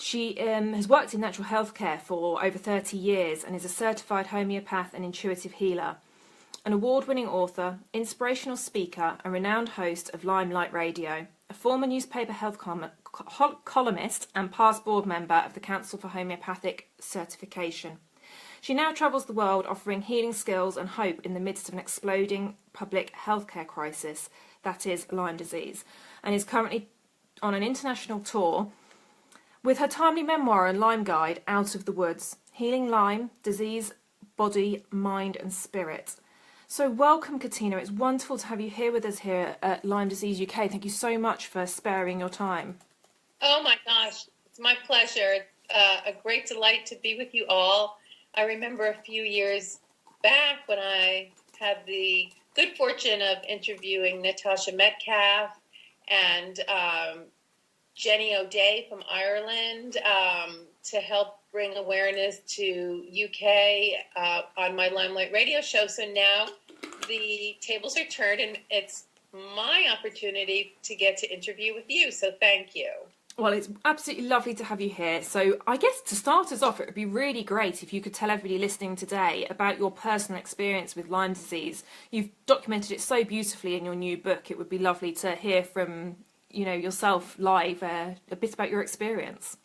She has worked in natural health care for over 30 years and is a certified homeopath and intuitive healer. An award-winning author, inspirational speaker and renowned host of Limelight Radio, a former newspaper health columnist and past board member of the Council for Homeopathic Certification. She now travels the world offering healing skills and hope in the midst of an exploding public healthcare crisis, that is Lyme disease, and is currently on an international tour with her timely memoir and Lyme guide, Out of the Woods, Healing Lyme, Disease, Body, Mind and Spirit. So welcome, Katina. It's wonderful to have you here with us here at Lyme Disease UK. Thank you so much for sparing your time. Oh my gosh, it's my pleasure. A great delight to be with you all. I remember a few years back when I had the good fortune of interviewing Natasha Metcalf and Jenny O'Day from Ireland to help bring awareness to UK on my Limelight Radio show. So now the tables are turned and it's my opportunity to get to interview with you. So thank you. Well, it's absolutely lovely to have you here. So I guess to start us off, it would be really great if you could tell everybody listening today about your personal experience with Lyme disease. You've documented it so beautifully in your new book. It would be lovely to hear from, yourself live, a bit about your experience.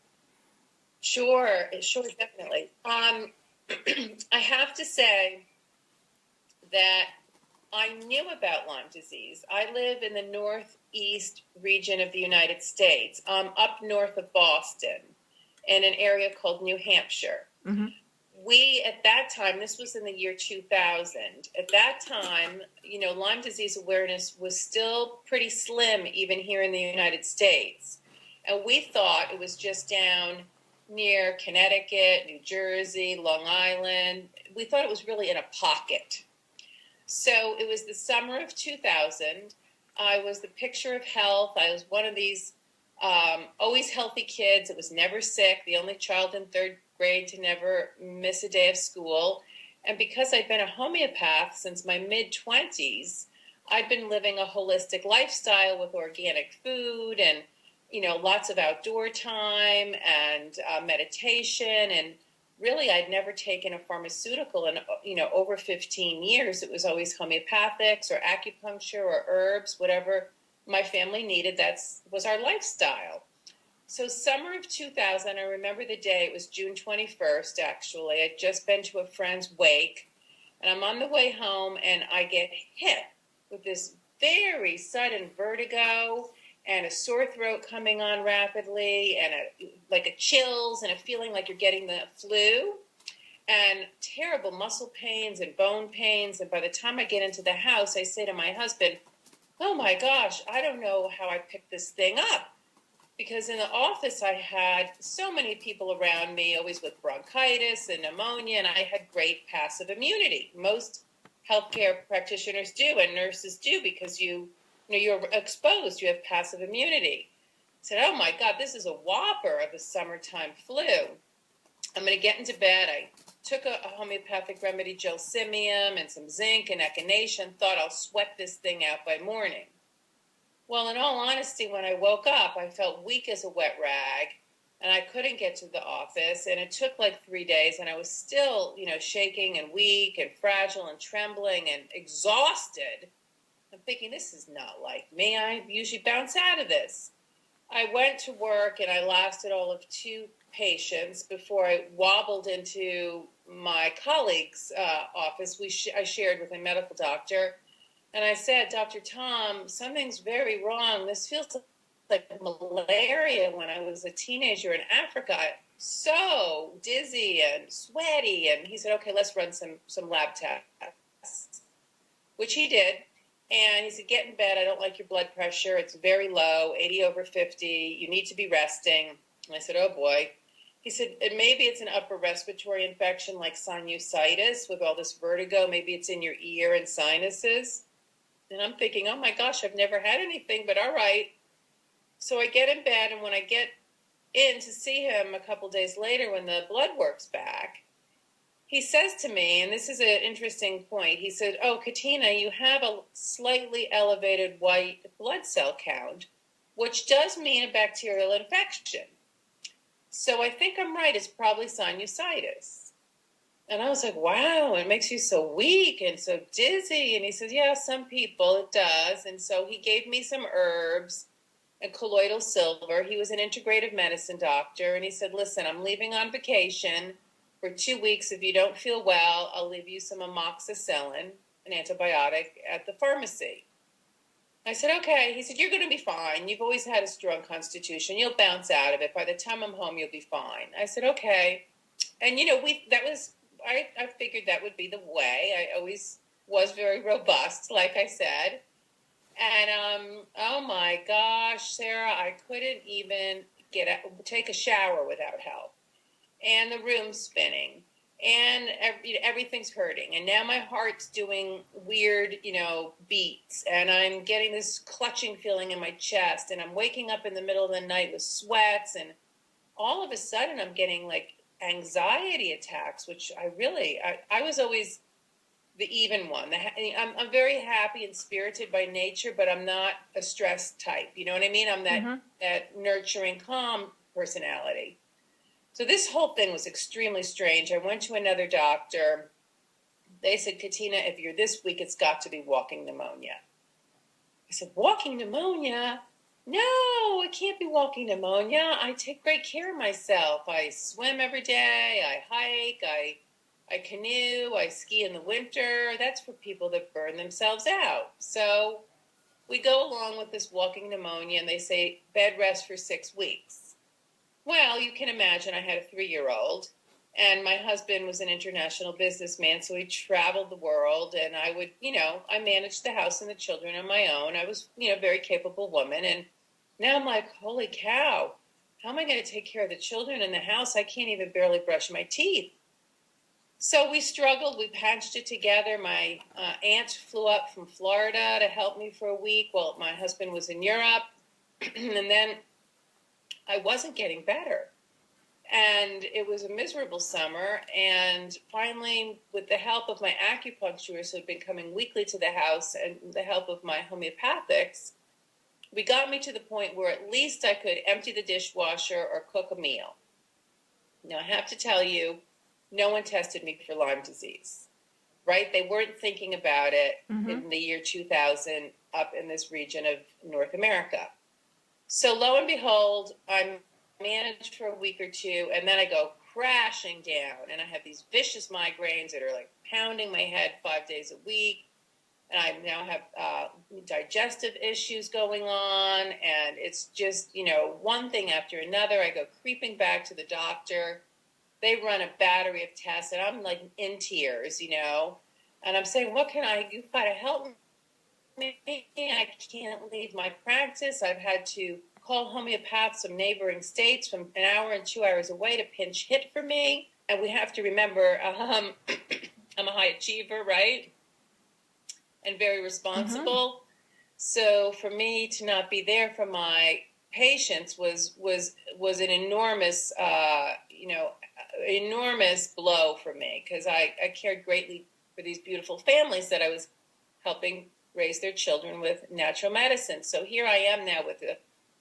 Sure, definitely. I have to say that I knew about Lyme disease. I live in the northeast region of the United States, up north of Boston, in an area called New Hampshire. Mm-hmm. We, at that time, this was in the year 2000, at that time, Lyme disease awareness was still pretty slim, even here in the United States. And we thought it was just down near Connecticut, New Jersey, Long Island. We thought it was really in a pocket. So it was the summer of 2000. I was the picture of health. I was one of these always healthy kids that was never sick, the only child in third grade to never miss a day of school. And because I'd been a homeopath since my mid-20s, I'd been living a holistic lifestyle with organic food and, lots of outdoor time and meditation. And really, I'd never taken a pharmaceutical in, over 15 years. It was always homeopathics or acupuncture or herbs, whatever my family needed. That was our lifestyle. So summer of 2000, I remember the day, it was June 21st, actually. I'd just been to a friend's wake, and I'm on the way home, and I get hit with this very sudden vertigo and a sore throat coming on rapidly, and a chills and a feeling like you're getting the flu, and terrible muscle pains and bone pains. And by the time I get into the house, I say to my husband, oh my gosh, I don't know how I picked this thing up. Because in the office, I had so many people around me, always with bronchitis and pneumonia, and I had great passive immunity. Most healthcare practitioners do, and nurses do, because you're exposed, you have passive immunity. I said, oh my God, this is a whopper of a summertime flu. I'm going to get into bed. I took a homeopathic remedy, gelsemium, and some zinc and echinacea, and thought I'll sweat this thing out by morning. Well, in all honesty, when I woke up, I felt weak as a wet rag, and I couldn't get to the office, and it took like 3 days, and I was still, shaking and weak and fragile and trembling and exhausted. I'm thinking, this is not like me. I usually bounce out of this. I went to work, and I lasted all of 2 patients before I wobbled into my colleague's office. I shared with a medical doctor. And I said, Dr. Tom, something's very wrong. This feels like malaria when I was a teenager in Africa. I'm so dizzy and sweaty. And he said, okay, let's run some lab tests, which he did. And he said, get in bed. I don't like your blood pressure. It's very low, 80/50. You need to be resting. And I said, oh, boy. He said, and maybe it's an upper respiratory infection like sinusitis with all this vertigo. Maybe it's in your ear and sinuses. And I'm thinking, oh my gosh, I've never had anything, but all right. So I get in bed, and when I get in to see him a couple days later when the blood work's back, he says to me, and this is an interesting point, he said, oh, Katina, you have a slightly elevated white blood cell count, which does mean a bacterial infection. So I think I'm right. It's probably sinusitis. And I was like, wow, it makes you so weak and so dizzy. And he says, yeah, some people it does. And so he gave me some herbs and colloidal silver. He was an integrative medicine doctor. And he said, listen, I'm leaving on vacation for 2 weeks. If you don't feel well, I'll leave you some amoxicillin, an antibiotic, at the pharmacy. I said, okay. He said, you're going to be fine. You've always had a strong constitution. You'll bounce out of it. By the time I'm home, you'll be fine. I said, okay. And, I figured that would be the way. I always was very robust, like I said. And, oh my gosh, Sarah, I couldn't even take a shower without help. And the room's spinning. And everything's hurting. And now my heart's doing weird, beats. And I'm getting this clutching feeling in my chest. And I'm waking up in the middle of the night with sweats. And all of a sudden I'm getting like anxiety attacks, which I was always the even one. I'm very happy and spirited by nature, but I'm not a stress type. You know what I mean? I'm that nurturing, calm personality. So this whole thing was extremely strange. I went to another doctor. They said, Katina, if you're this weak, it's got to be walking pneumonia. I said, walking pneumonia? No, it can't be walking pneumonia. I take great care of myself. I swim every day. I hike. I canoe. I ski in the winter. That's for people that burn themselves out. So we go along with this walking pneumonia, and they say bed rest for 6 weeks. Well, you can imagine I had a 3-year-old, and my husband was an international businessman, so he traveled the world, and I would, I managed the house and the children on my own. I was, a very capable woman, and now I'm like, holy cow, how am I going to take care of the children in the house? I can't even barely brush my teeth. So we struggled. We patched it together. My aunt flew up from Florida to help me for a week while my husband was in Europe, and then I wasn't getting better. And it was a miserable summer. And finally, with the help of my acupuncturist who had been coming weekly to the house and the help of my homeopathics, we got me to the point where at least I could empty the dishwasher or cook a meal. Now, I have to tell you, no one tested me for Lyme disease, right? They weren't thinking about it in the year 2000 up in this region of North America. So lo and behold, I'm managed for a week or two, and then I go crashing down, and I have these vicious migraines that are like pounding my head 5 days a week, and I now have digestive issues going on, and it's just, one thing after another. I go creeping back to the doctor. They run a battery of tests, and I'm like in tears, and I'm saying, you've got to help me. I can't leave my practice. I've had to call homeopaths from neighboring states from an hour and 2 hours away to pinch hit for me. And we have to remember, I'm a high achiever, right? And very responsible. So for me to not be there for my patients was an enormous, enormous blow for me, because I cared greatly for these beautiful families that I was helping raise their children with natural medicine. So here I am now with the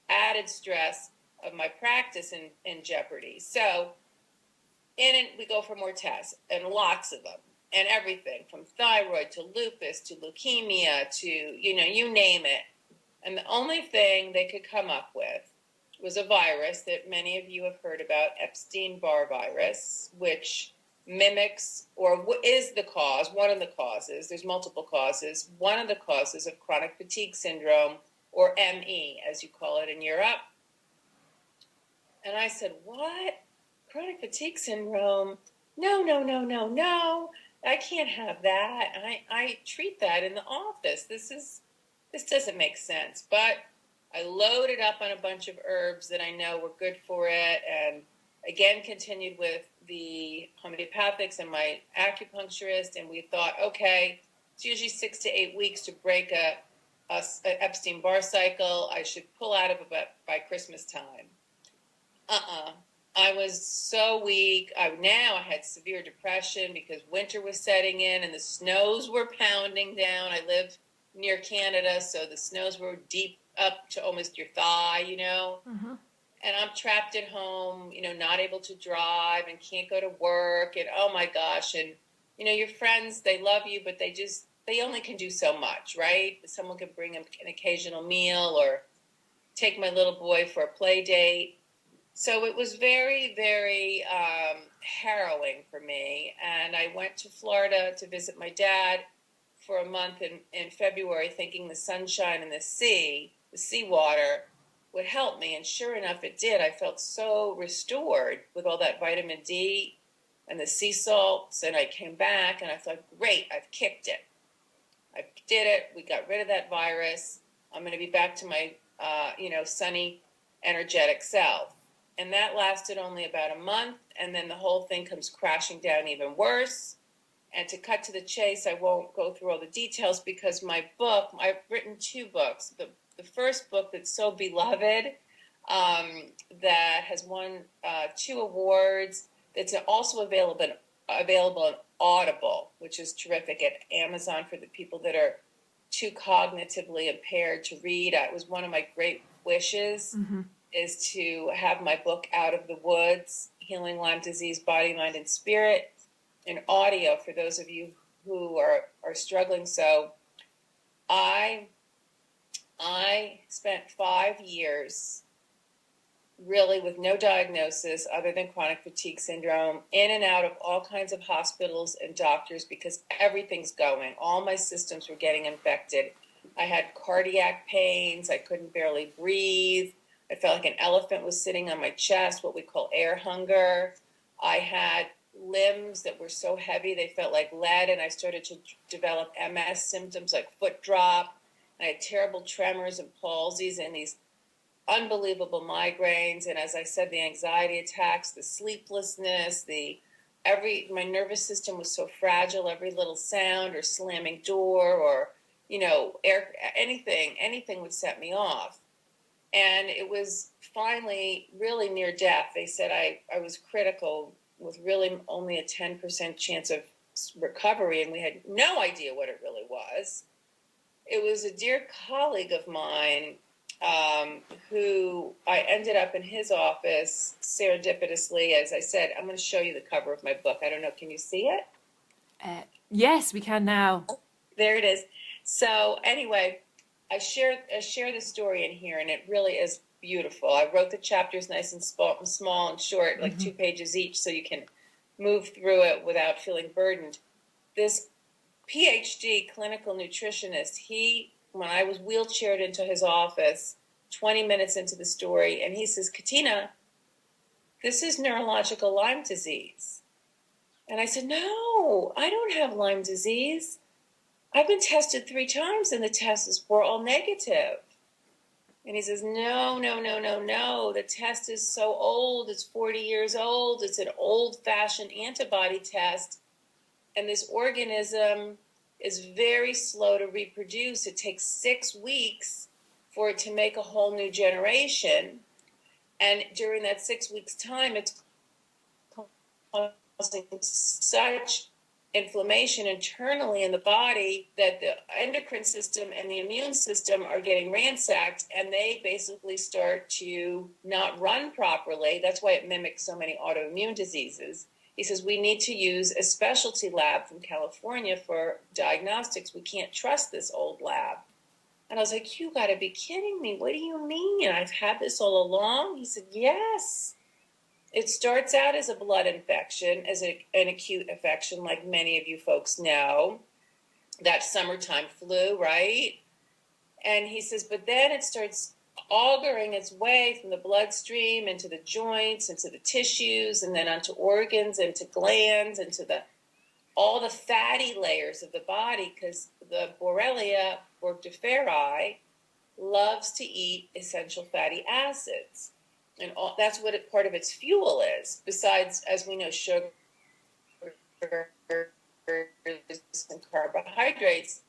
added stress of my practice in jeopardy. So we go for more tests, and lots of them, and everything from thyroid to lupus to leukemia to, you name it. And the only thing they could come up with was a virus that many of you have heard about, Epstein-Barr virus, which mimics or is the cause, one of the causes, there's multiple causes, one of the causes of chronic fatigue syndrome, or ME, as you call it in Europe. And I said, what? Chronic fatigue syndrome? No. I can't have that. I treat that in the office. This doesn't make sense. But I loaded up on a bunch of herbs that I know were good for it, and again continued with the homeopathics and my acupuncturist, and we thought, okay, it's usually 6 to 8 weeks to break a Epstein-Barr cycle. I should pull out of it by Christmas time. I was so weak. I had severe depression because winter was setting in and the snows were pounding down. I live near Canada, so the snows were deep up to almost your thigh, and I'm trapped at home, you know, not able to drive and can't go to work, and oh my gosh, and you know, your friends, they love you, but they only can do so much, right? Someone can bring them an occasional meal or take my little boy for a play date. So it was very, very harrowing for me. And I went to Florida to visit my dad for a month in February, thinking the sunshine and the seawater would help me. And sure enough, it did. I felt so restored with all that vitamin D and the sea salts. And I came back and I thought, great, I've kicked it. I did it. We got rid of that virus. I'm going to be back to my, sunny, energetic self. And that lasted only about a month. And then the whole thing comes crashing down even worse. And to cut to the chase, I won't go through all the details because my book, I've written 2 books. The first book that's so beloved, that has won 2 awards, that's also available on Audible, which is terrific, at Amazon for the people that are too cognitively impaired to read. It was one of my great wishes, is to have my book Out of the Woods, Healing Lyme Disease, Body, Mind, and Spirit, in audio for those of you who are struggling. So I spent 5 years really with no diagnosis other than chronic fatigue syndrome, in and out of all kinds of hospitals and doctors because everything's going. All my systems were getting infected. I had cardiac pains. I couldn't barely breathe. I felt like an elephant was sitting on my chest, what we call air hunger. I had limbs that were so heavy they felt like lead, and I started to develop MS symptoms like foot drop. I had terrible tremors and palsies and these unbelievable migraines, and as I said, the anxiety attacks, the sleeplessness, my nervous system was so fragile. Every little sound or slamming door or air, anything would set me off. And it was finally really near death. They said I was critical with really only a 10% chance of recovery, and we had no idea what it really was. It was a dear colleague of mine who I ended up in his office serendipitously. As I said, I'm going to show you the cover of my book. I don't know, can you see it? Yes, we can now. There it is. So anyway, I share the story in here, and it really is beautiful. I wrote the chapters nice and small and short, like 2 pages each, so you can move through it without feeling burdened. This PhD clinical nutritionist, when I was wheelchaired into his office 20 minutes into the story, and he says, Katina, this is neurological Lyme disease. And I said, no, I don't have Lyme disease. I've been tested 3 times and the tests were all negative. And he says, no. The test is so old. It's 40 years old. It's an old-fashioned antibody test. And this organism is very slow to reproduce. It takes 6 weeks for it to make a whole new generation. And during that 6 weeks time, it's causing such inflammation internally in the body that the endocrine system and the immune system are getting ransacked, and they basically start to not run properly. That's why it mimics so many autoimmune diseases. He says, we need to use a specialty lab from California for diagnostics. We can't trust this old lab. And I was like, you got to be kidding me. What do you mean? I've had this all along? He said, yes. It starts out as a blood infection, as an acute infection, like many of you folks know, that summertime flu, right? And he says, but then it starts auguring its way from the bloodstream into the joints, into the tissues, and then onto organs, into glands, into all the fatty layers of the body, because the Borrelia burgdorferi loves to eat essential fatty acids. And that's what part of its fuel is, besides, as we know, sugar and carbohydrates.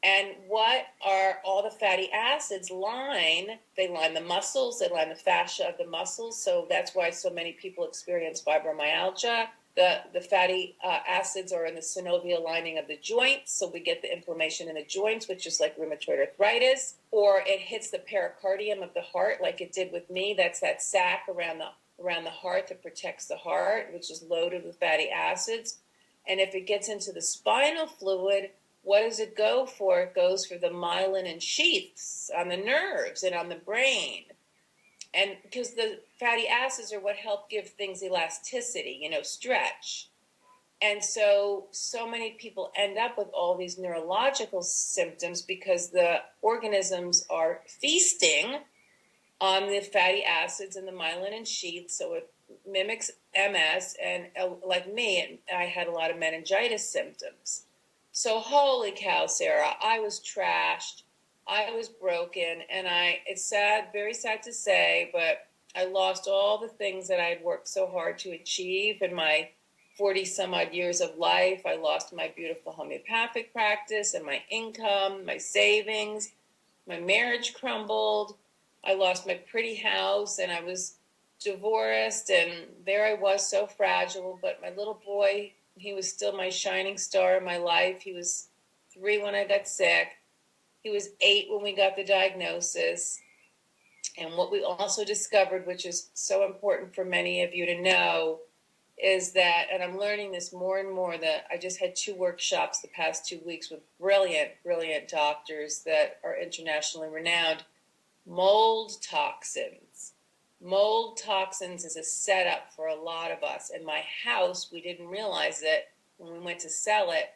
And what are all the fatty acids line? They line the muscles, they line the fascia of the muscles. So that's why so many people experience fibromyalgia. The fatty acids are in the synovial lining of the joints. So we get the inflammation in the joints, which is like rheumatoid arthritis, or it hits the pericardium of the heart, like it did with me. That's that sac around the heart that protects the heart, which is loaded with fatty acids. And if it gets into the spinal fluid, what does it go for? It goes for the myelin and sheaths on the nerves and on the brain. And because the fatty acids are what help give things elasticity, stretch. And so many people end up with all these neurological symptoms because the organisms are feasting on the fatty acids and the myelin and sheaths. So it mimics MS. And like me, I had a lot of meningitis symptoms. So holy cow, Sarah, I was trashed. I was broken. And it's sad, very sad to say, but I lost all the things that I had worked so hard to achieve in my 40 some odd years of life. I lost my beautiful homeopathic practice and my income, my savings. My marriage crumbled. I lost my pretty house and I was divorced. And there I was, so fragile. But my little boy, he was still my shining star in my life. He was 3 when I got sick. He was 8 when we got the diagnosis. And what we also discovered, which is so important for many of you to know, is that, and I'm learning this more and more, that I just had 2 workshops the past 2 weeks with brilliant, brilliant doctors that are internationally renowned. Mold toxins. Mold toxins is a setup for a lot of us. In my house, we didn't realize it when we went to sell it.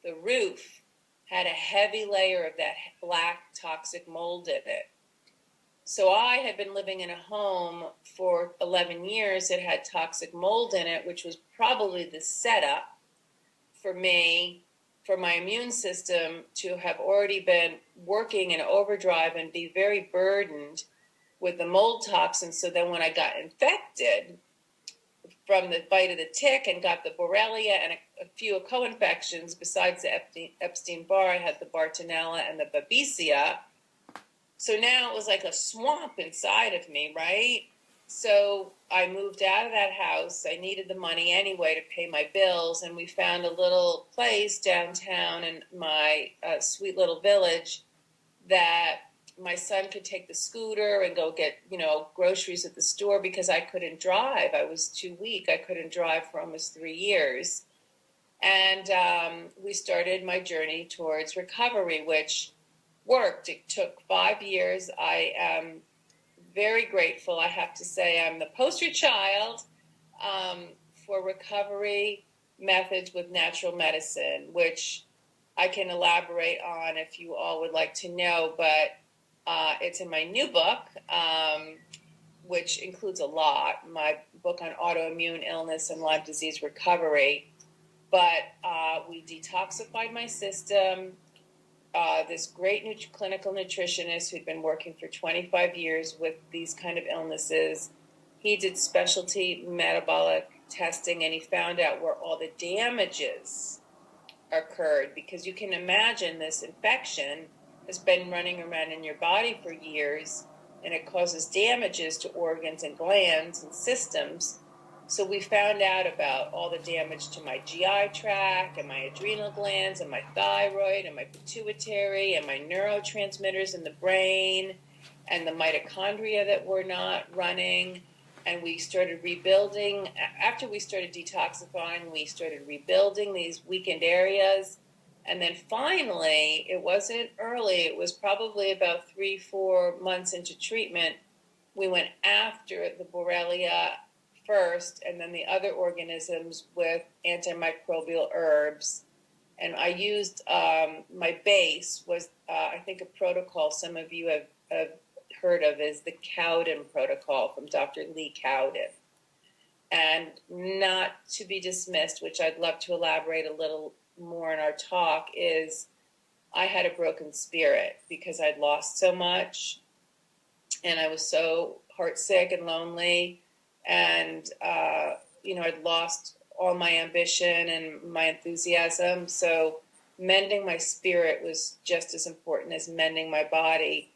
The roof had a heavy layer of that black toxic mold in it. So I had been living in a home for 11 years that had toxic mold in it, which was probably the setup for me, for my immune system to have already been working in overdrive and be very burdened with the mold toxins. So then when I got infected from the bite of the tick and got the Borrelia and a few co-infections, besides the Epstein-Barr, I had the Bartonella and the Babesia. So now it was like a swamp inside of me, right? So I moved out of that house. I needed the money anyway to pay my bills. And we found a little place downtown in my sweet little village that my son could take the scooter and go get, groceries at the store because I couldn't drive. I was too weak. I couldn't drive for almost 3 years. And we started my journey towards recovery, which worked. It took 5 years. I am very grateful. I have to say I'm the poster child for recovery methods with natural medicine, which I can elaborate on if you all would like to know, but it's in my new book, which includes a lot, my book on autoimmune illness and Lyme disease recovery. But we detoxified my system. This great clinical nutritionist who'd been working for 25 years with these kind of illnesses, he did specialty metabolic testing and he found out where all the damages occurred, because you can imagine this infection has been running around in your body for years and it causes damages to organs and glands and systems. So we found out about all the damage to my GI tract and my adrenal glands and my thyroid and my pituitary and my neurotransmitters in the brain and the mitochondria that were not running. And we started rebuilding. After we started detoxifying, we started rebuilding these weakened areas. And then finally, it wasn't early, it was probably about 3-4 months into treatment, we went after the Borrelia first, and then the other organisms with antimicrobial herbs. And I used, my base was, I think, a protocol some of you have heard of, is the Cowden protocol from Dr. Lee Cowden. And not to be dismissed, which I'd love to elaborate a little more in our talk, is I had a broken spirit because I'd lost so much and I was so heartsick and lonely. And, I'd lost all my ambition and my enthusiasm. So mending my spirit was just as important as mending my body.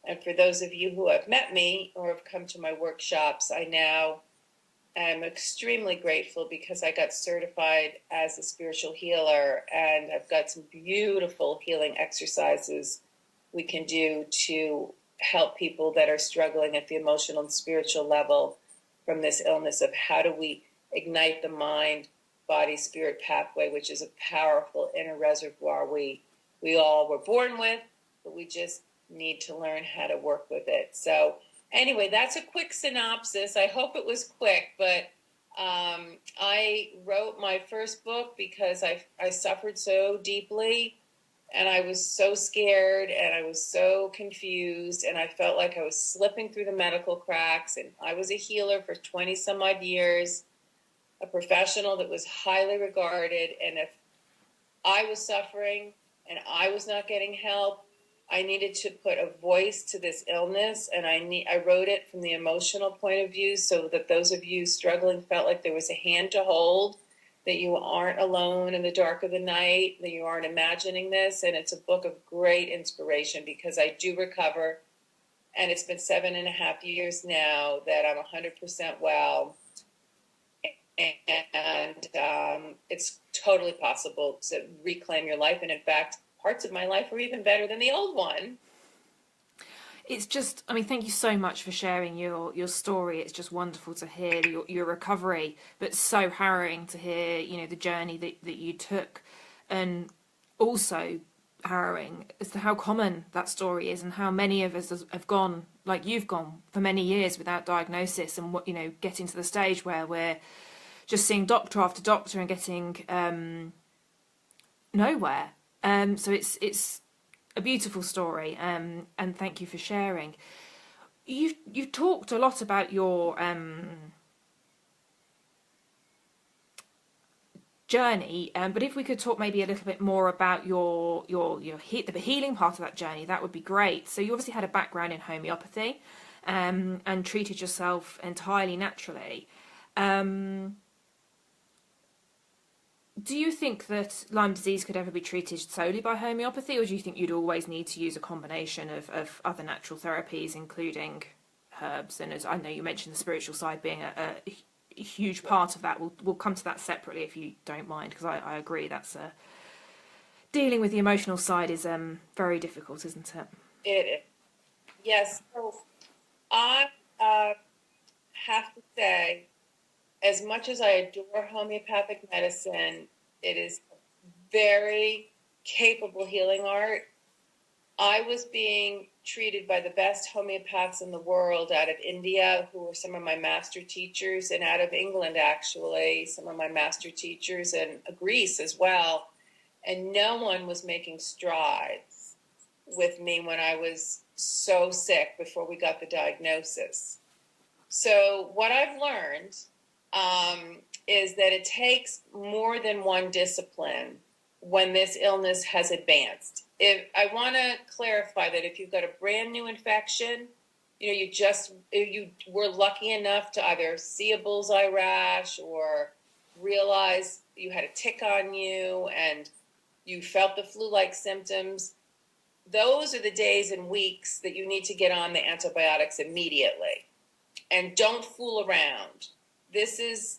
And for those of you who have met me or have come to my workshops, I now am extremely grateful because I got certified as a spiritual healer, and I've got some beautiful healing exercises we can do to help people that are struggling at the emotional and spiritual level from this illness of how do we ignite the mind, body, spirit pathway, which is a powerful inner reservoir we all were born with, but we just need to learn how to work with it. So anyway, that's a quick synopsis. I hope it was quick, but I wrote my first book because I suffered so deeply, and I was so scared, and I was so confused, and I felt like I was slipping through the medical cracks. And I was a healer for 20 some odd years, a professional that was highly regarded. And if I was suffering and I was not getting help, I needed to put a voice to this illness, and I wrote it from the emotional point of view so that those of you struggling felt like there was a hand to hold, that you aren't alone in the dark of the night, that you aren't imagining this. And it's a book of great inspiration because I do recover, and it's been 7.5 years now that I'm 100% well, and it's totally possible to reclaim your life. And in fact, parts of my life are even better than the old one. It's just, I mean, thank you so much for sharing your story. It's just wonderful to hear your recovery, but so harrowing to hear, you know, the journey that you took, and also harrowing as to how common that story is and how many of us have gone, like you've gone, for many years without diagnosis, and what, you know, getting to the stage where we're just seeing doctor after doctor and getting nowhere. So it's a beautiful story, and thank you for sharing. You've talked a lot about your journey, but if we could talk maybe a little bit more about the healing part of that journey, that would be great. So you obviously had a background in homeopathy, and treated yourself entirely naturally. Do you think that Lyme disease could ever be treated solely by homeopathy, or do you think you'd always need to use a combination of other natural therapies, including herbs? And as I know you mentioned the spiritual side being a huge part of that. We'll come to that separately if you don't mind, because I agree that's dealing with the emotional side is very difficult, isn't it? It is. Yes. So I have to say, as much as I adore homeopathic medicine, it is very capable healing art. I was being treated by the best homeopaths in the world out of India, who were some of my master teachers, and out of England, actually, some of my master teachers, and Greece as well. And no one was making strides with me when I was so sick before we got the diagnosis. So what I've learned is that it takes more than one discipline when this illness has advanced. If I want to clarify that if you've got a brand new infection, you were lucky enough to either see a bullseye rash or realize you had a tick on you and you felt the flu-like symptoms, those are the days and weeks that you need to get on the antibiotics immediately. And don't fool around. This is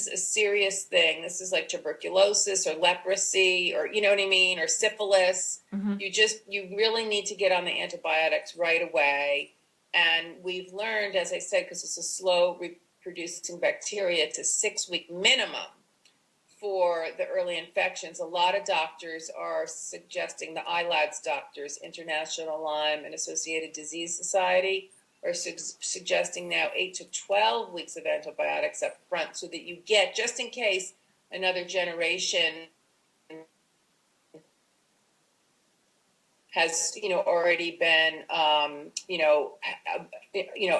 a serious thing. This is like tuberculosis or leprosy, or you know what I mean, or syphilis. Mm-hmm. You really need to get on the antibiotics right away. And we've learned, as I said, because it's a slow reproducing bacteria, it's a 6-week minimum for the early infections. A lot of doctors are suggesting, the ILADS doctors, International Lyme and Associated Disease Society, are suggesting now 8 to 12 weeks of antibiotics up front, so that you get, just in case another generation has, already been,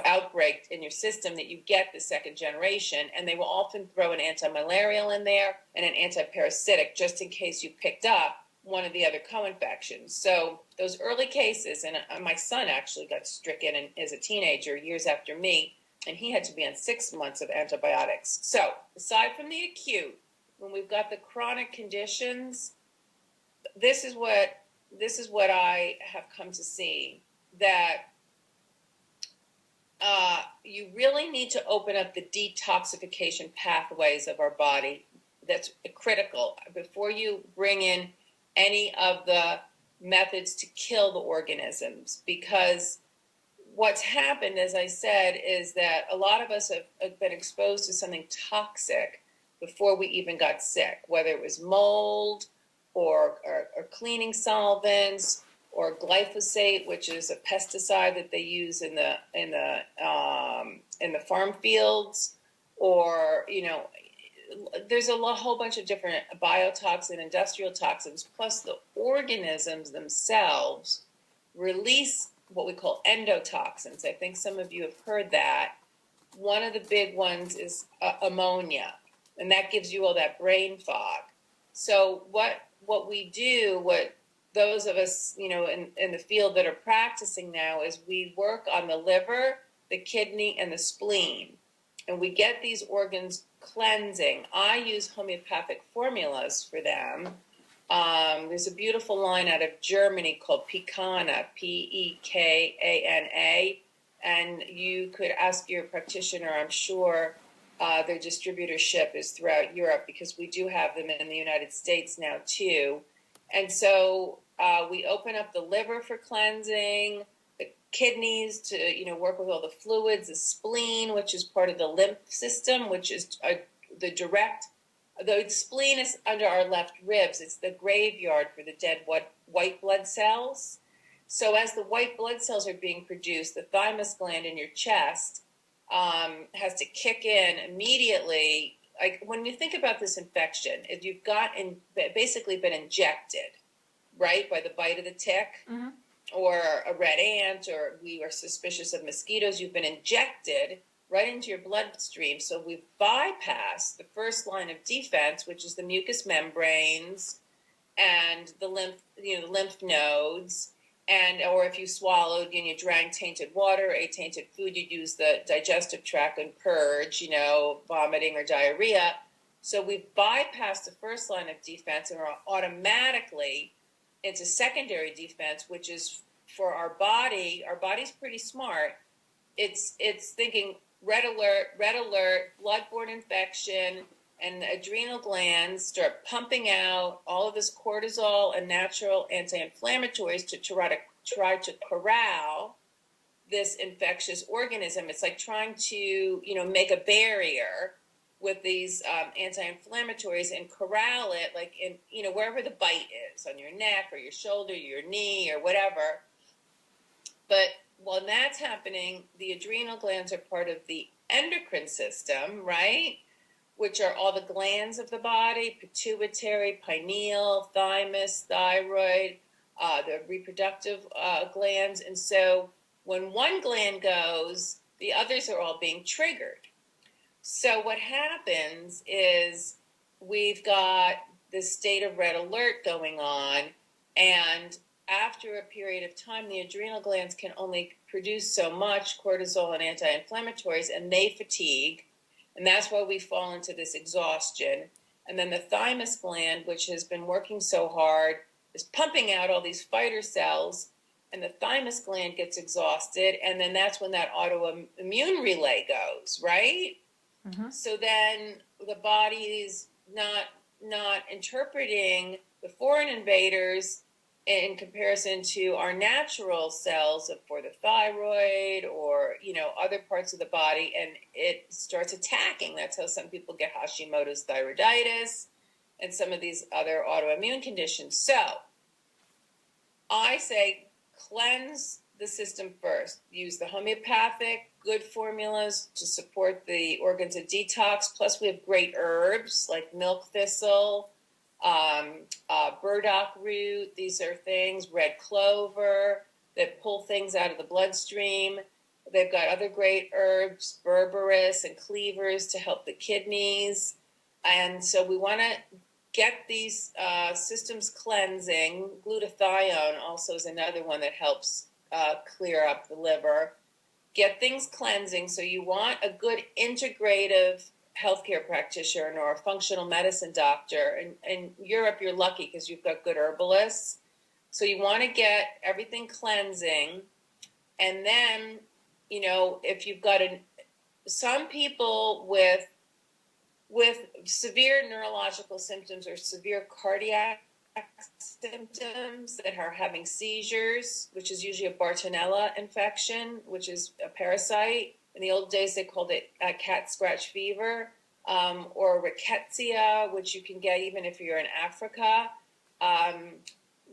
outbreaked in your system, that you get the second generation. And they will often throw an anti-malarial in there and an anti-parasitic, just in case you picked up one of the other co-infections. So those early cases, and my son actually got stricken as a teenager years after me, and he had to be on 6 months of antibiotics. So aside from the acute, when we've got the chronic conditions, this is what I have come to see, that you really need to open up the detoxification pathways of our body. That's critical before you bring in any of the methods to kill the organisms, because what's happened, as I said, is that a lot of us have been exposed to something toxic before we even got sick, whether it was mold or cleaning solvents or glyphosate, which is a pesticide that they use in the farm fields, or there's a whole bunch of different biotoxin, industrial toxins, plus the organisms themselves release what we call endotoxins. I think some of you have heard that. One of the big ones is ammonia, and that gives you all that brain fog. So what we do, what those of us, in the field that are practicing now, is we work on the liver, the kidney, and the spleen, and we get these organs cleansing. I use homeopathic formulas for them. There's a beautiful line out of Germany called Pekana, Pekana, and you could ask your practitioner. I'm sure their distributorship is throughout Europe, because we do have them in the United States now too. And so we open up the liver for cleansing, the kidneys to work with all the fluids, the spleen, which is part of the lymph system, which is the spleen is under our left ribs. It's the graveyard for the dead white blood cells. So as the white blood cells are being produced, the thymus gland in your chest has to kick in immediately. Like when you think about this infection, if you've basically been injected, right, by the bite of the tick, mm-hmm. or a red ant, or we are suspicious of mosquitoes, you've been injected right into your bloodstream. So we've bypassed the first line of defense, which is the mucous membranes and the lymph nodes. Or if you swallowed and you drank tainted water, ate tainted food, you'd use the digestive tract and purge, vomiting or diarrhea. So we've bypassed the first line of defense and are automatically into secondary defense, which is for our body. Our body's pretty smart. It's thinking red alert, bloodborne infection, and the adrenal glands start pumping out all of this cortisol and natural anti-inflammatories to try to corral this infectious organism. It's like trying to, make a barrier with these anti-inflammatories and corral it, like in, wherever the bite is, on your neck or your shoulder, your knee or whatever. But while that's happening, the adrenal glands are part of the endocrine system, right? Which are all the glands of the body: pituitary, pineal, thymus, thyroid, the reproductive glands. And so when one gland goes, the others are all being triggered. So what happens is we've got this state of red alert going on, and after a period of time, the adrenal glands can only produce so much cortisol and anti-inflammatories, and they fatigue. And that's why we fall into this exhaustion. And then the thymus gland, which has been working so hard, is pumping out all these fighter cells, and the thymus gland gets exhausted. And then that's when that autoimmune relay goes, right? Mm-hmm. So then the body is not interpreting the foreign invaders in comparison to our natural cells for the thyroid or, other parts of the body, and it starts attacking. That's how some people get Hashimoto's thyroiditis and some of these other autoimmune conditions. So I say cleanse the system first. Use the homeopathic, good formulas to support the organs of detox. Plus we have great herbs like milk thistle, burdock root. These are things, red clover, that pull things out of the bloodstream. They've got other great herbs, berberis and cleavers to help the kidneys. And so we want to get these systems cleansing. Glutathione also is another one that helps clear up the liver. Get things cleansing. So you want a good integrative healthcare practitioner or a functional medicine doctor. And in Europe, you're lucky because you've got good herbalists. So you want to get everything cleansing. And then, you know, if you've got some people with severe neurological symptoms or severe cardiac symptoms that are having seizures, which is usually a Bartonella infection, which is a parasite. In the old days, they called it cat scratch fever, or rickettsia, which you can get even if you're in Africa.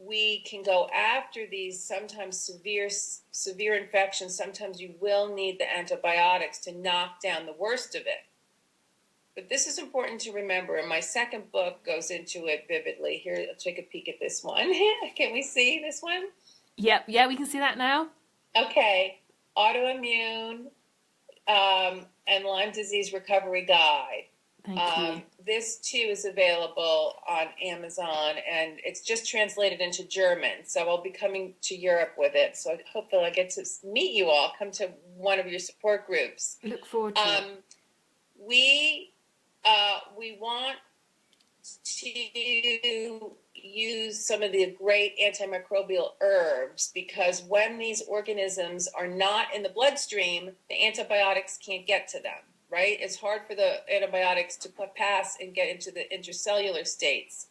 We can go after these sometimes severe infections. Sometimes you will need the antibiotics to knock down the worst of it. But this is important to remember, and my second book goes into it vividly. Here, let's take a peek at this one. Can we see this one? Yep, yeah, we can see that now. Okay, Autoimmune and Lyme Disease Recovery Guide. Thank you. This, too, is available on Amazon, and it's just translated into German. So I'll be coming to Europe with it. So hopefully I get to meet you all, come to one of your support groups. Look forward to it. We want to use some of the great antimicrobial herbs because when these organisms are not in the bloodstream, the antibiotics can't get to them, right? It's hard for the antibiotics to pass and get into the intercellular states.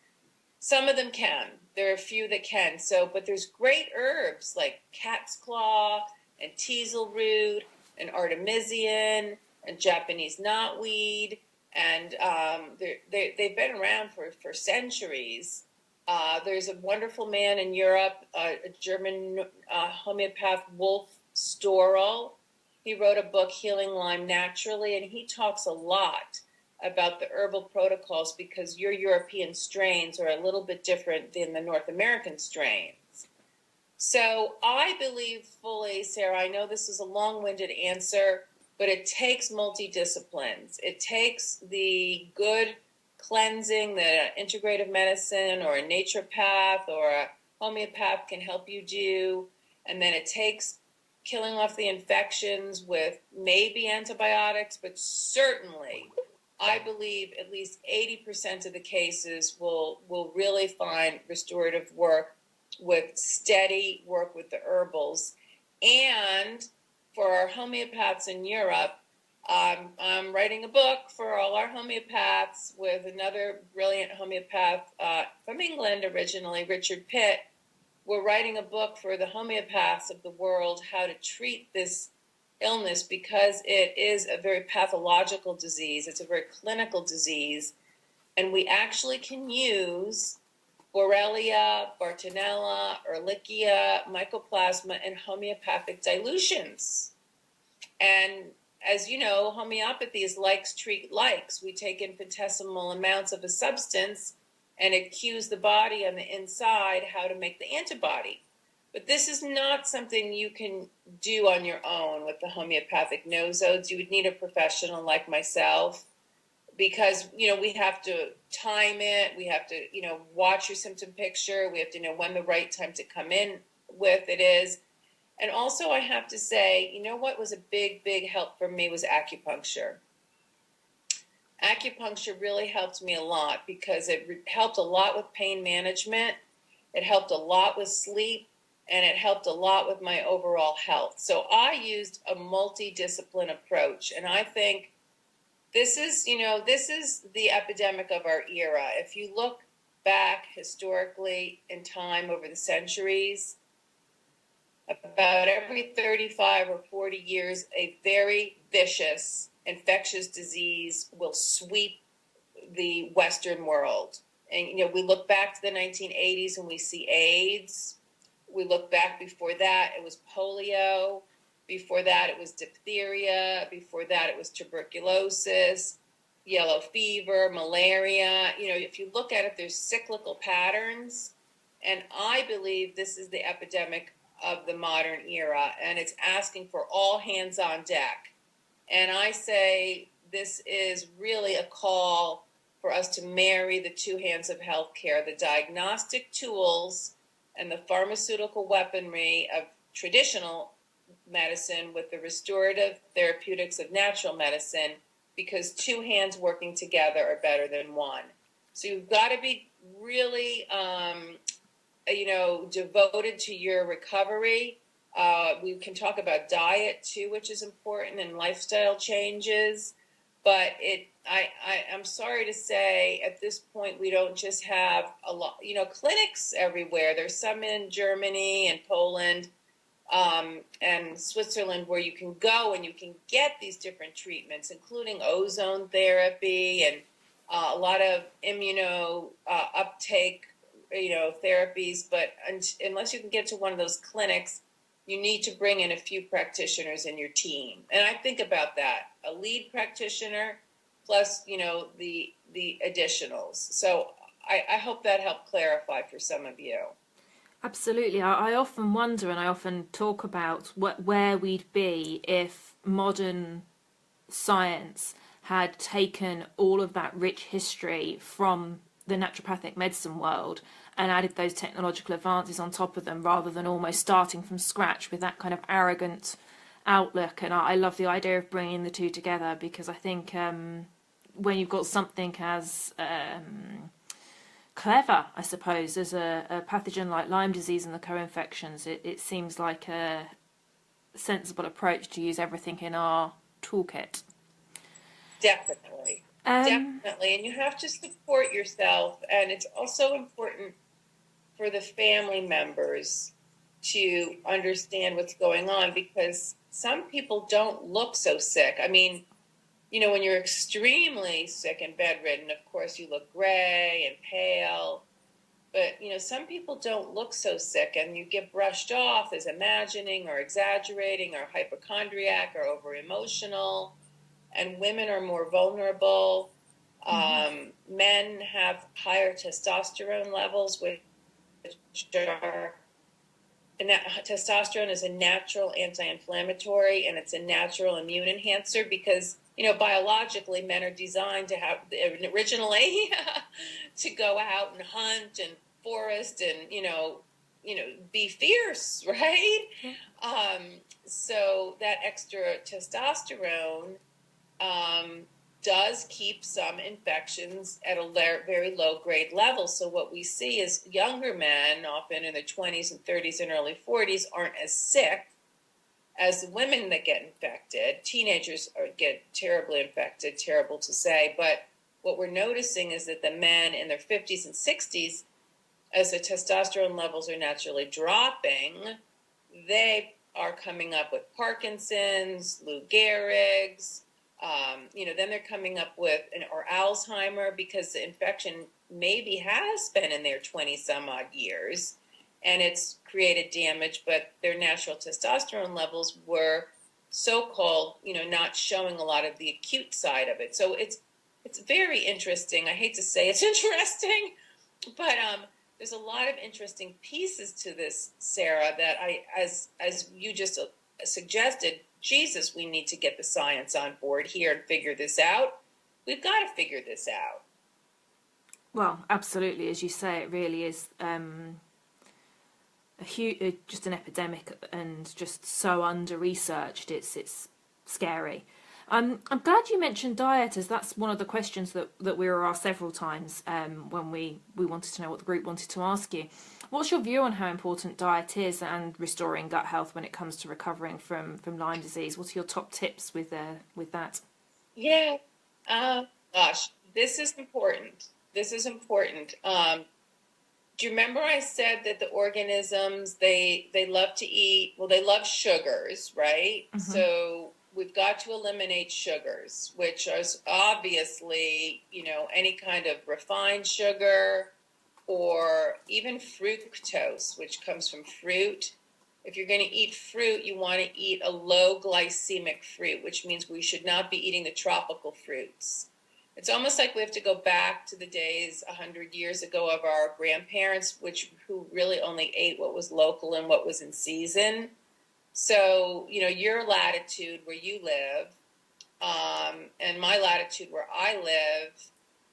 Some of them can. There are a few that can. But there's great herbs like cat's claw and teasel root and artemisian and Japanese knotweed. And they've been around for centuries. There's a wonderful man in Europe, a German homeopath, Wolf Storl. He wrote a book, Healing Lyme Naturally, and he talks a lot about the herbal protocols because your European strains are a little bit different than the North American strains. So I believe fully, Sarah, I know this is a long-winded answer, but it takes multidisciplines. It takes the good cleansing that an integrative medicine or a naturopath or a homeopath can help you do. And then it takes killing off the infections with maybe antibiotics, but certainly I believe at least 80% of the cases will really find restorative work with steady work with the herbals. And for our homeopaths in Europe, I'm writing a book for all our homeopaths with another brilliant homeopath from England originally, Richard Pitt. We're writing a book for the homeopaths of the world, how to treat this illness because it is a very pathological disease. It's a very clinical disease. And we actually can use Borrelia, Bartonella, Ehrlichia, Mycoplasma, and homeopathic dilutions. And as you know, homeopathy is likes treat likes. We take infinitesimal amounts of a substance and it cues the body on the inside how to make the antibody. But this is not something you can do on your own with the homeopathic nosodes. You would need a professional like myself because, you know, we have to time it. We have to, you know, watch your symptom picture. We have to know when the right time to come in with it is. And also I have to say, you know what was a big, big help for me was acupuncture. Acupuncture really helped me a lot because it helped a lot with pain management. It helped a lot with sleep. And it helped a lot with my overall health. So I used a multidiscipline approach. And I think this is, you know, this is the epidemic of our era. If you look back historically in time over the centuries, about every 35 or 40 years, a very vicious infectious disease will sweep the Western world. And, you know, we look back to the 1980s and we see AIDS. We look back before that, it was polio. Before that, it was diphtheria. Before that, it was tuberculosis, yellow fever, malaria. You know, if you look at it, there's cyclical patterns. And I believe this is the epidemic of the modern era. And it's asking for all hands on deck. And I say this is really a call for us to marry the two hands of healthcare, the diagnostic tools and the pharmaceutical weaponry of traditional medicine with the restorative therapeutics of natural medicine, because two hands working together are better than one. So you've got to be really, devoted to your recovery. We can talk about diet too, which is important, and lifestyle changes. But I'm sorry to say, at this point, we don't just have a lot, clinics everywhere. There's some in Germany and Poland and Switzerland where you can go and you can get these different treatments, including ozone therapy and a lot of uptake, therapies. But unless you can get to one of those clinics, you need to bring in a few practitioners in your team. And I think about that, a lead practitioner plus, the additionals. So I hope that helped clarify for some of you. Absolutely. I often wonder, and I often talk about where we'd be if modern science had taken all of that rich history from the naturopathic medicine world and added those technological advances on top of them, rather than almost starting from scratch with that kind of arrogant outlook. And I love the idea of bringing the two together, because I think when you've got something as clever, I suppose, as a pathogen like Lyme disease and the co-infections, it seems like a sensible approach to use everything in our toolkit. Definitely. Definitely. And you have to support yourself. And it's also important for the family members to understand what's going on, because some people don't look so sick. I mean, when you're extremely sick and bedridden, of course, you look gray and pale. But, some people don't look so sick, and you get brushed off as imagining or exaggerating or hypochondriac or over-emotional. And women are more vulnerable. Men have higher testosterone levels, which are, testosterone is a natural anti-inflammatory, and it's a natural immune enhancer, because biologically men are designed to have originally to go out and hunt and forest and be fierce, right? So that extra testosterone does keep some infections at a very low grade level. So what we see is younger men, often in their 20s and 30s and early 40s, aren't as sick as the women that get infected. Teenagers get terribly infected, terrible to say. But what we're noticing is that the men in their 50s and 60s, as the testosterone levels are naturally dropping, they are coming up with Parkinson's, Lou Gehrig's, then they're coming up with or Alzheimer, because the infection maybe has been in their 20 some odd years and it's created damage, but their natural testosterone levels were so-called, not showing a lot of the acute side of it. So it's very interesting. I hate to say it's interesting, but there's a lot of interesting pieces to this, Sarah, that as you just suggested, Jesus, we need to get the science on board here and figure this out. We've got to figure this out. Well, absolutely. As you say, it really is just an epidemic, and just so under-researched. It's scary. I'm glad you mentioned diet, as that's one of the questions that we were asked several times when we wanted to know what the group wanted to ask you. What's your view on how important diet is and restoring gut health when it comes to recovering from Lyme disease? What are your top tips with that? Yeah, gosh, this is important. Do you remember I said that the organisms, they love to eat, they love sugars, right? Mm-hmm. So we've got to eliminate sugars, which is obviously, any kind of refined sugar, or even fructose, which comes from fruit. If you're going to eat fruit, you want to eat a low glycemic fruit, which means we should not be eating the tropical fruits. It's almost like we have to go back to the days 100 years ago of our grandparents, who really only ate what was local and what was in season. So, your latitude where you live, and my latitude where I live,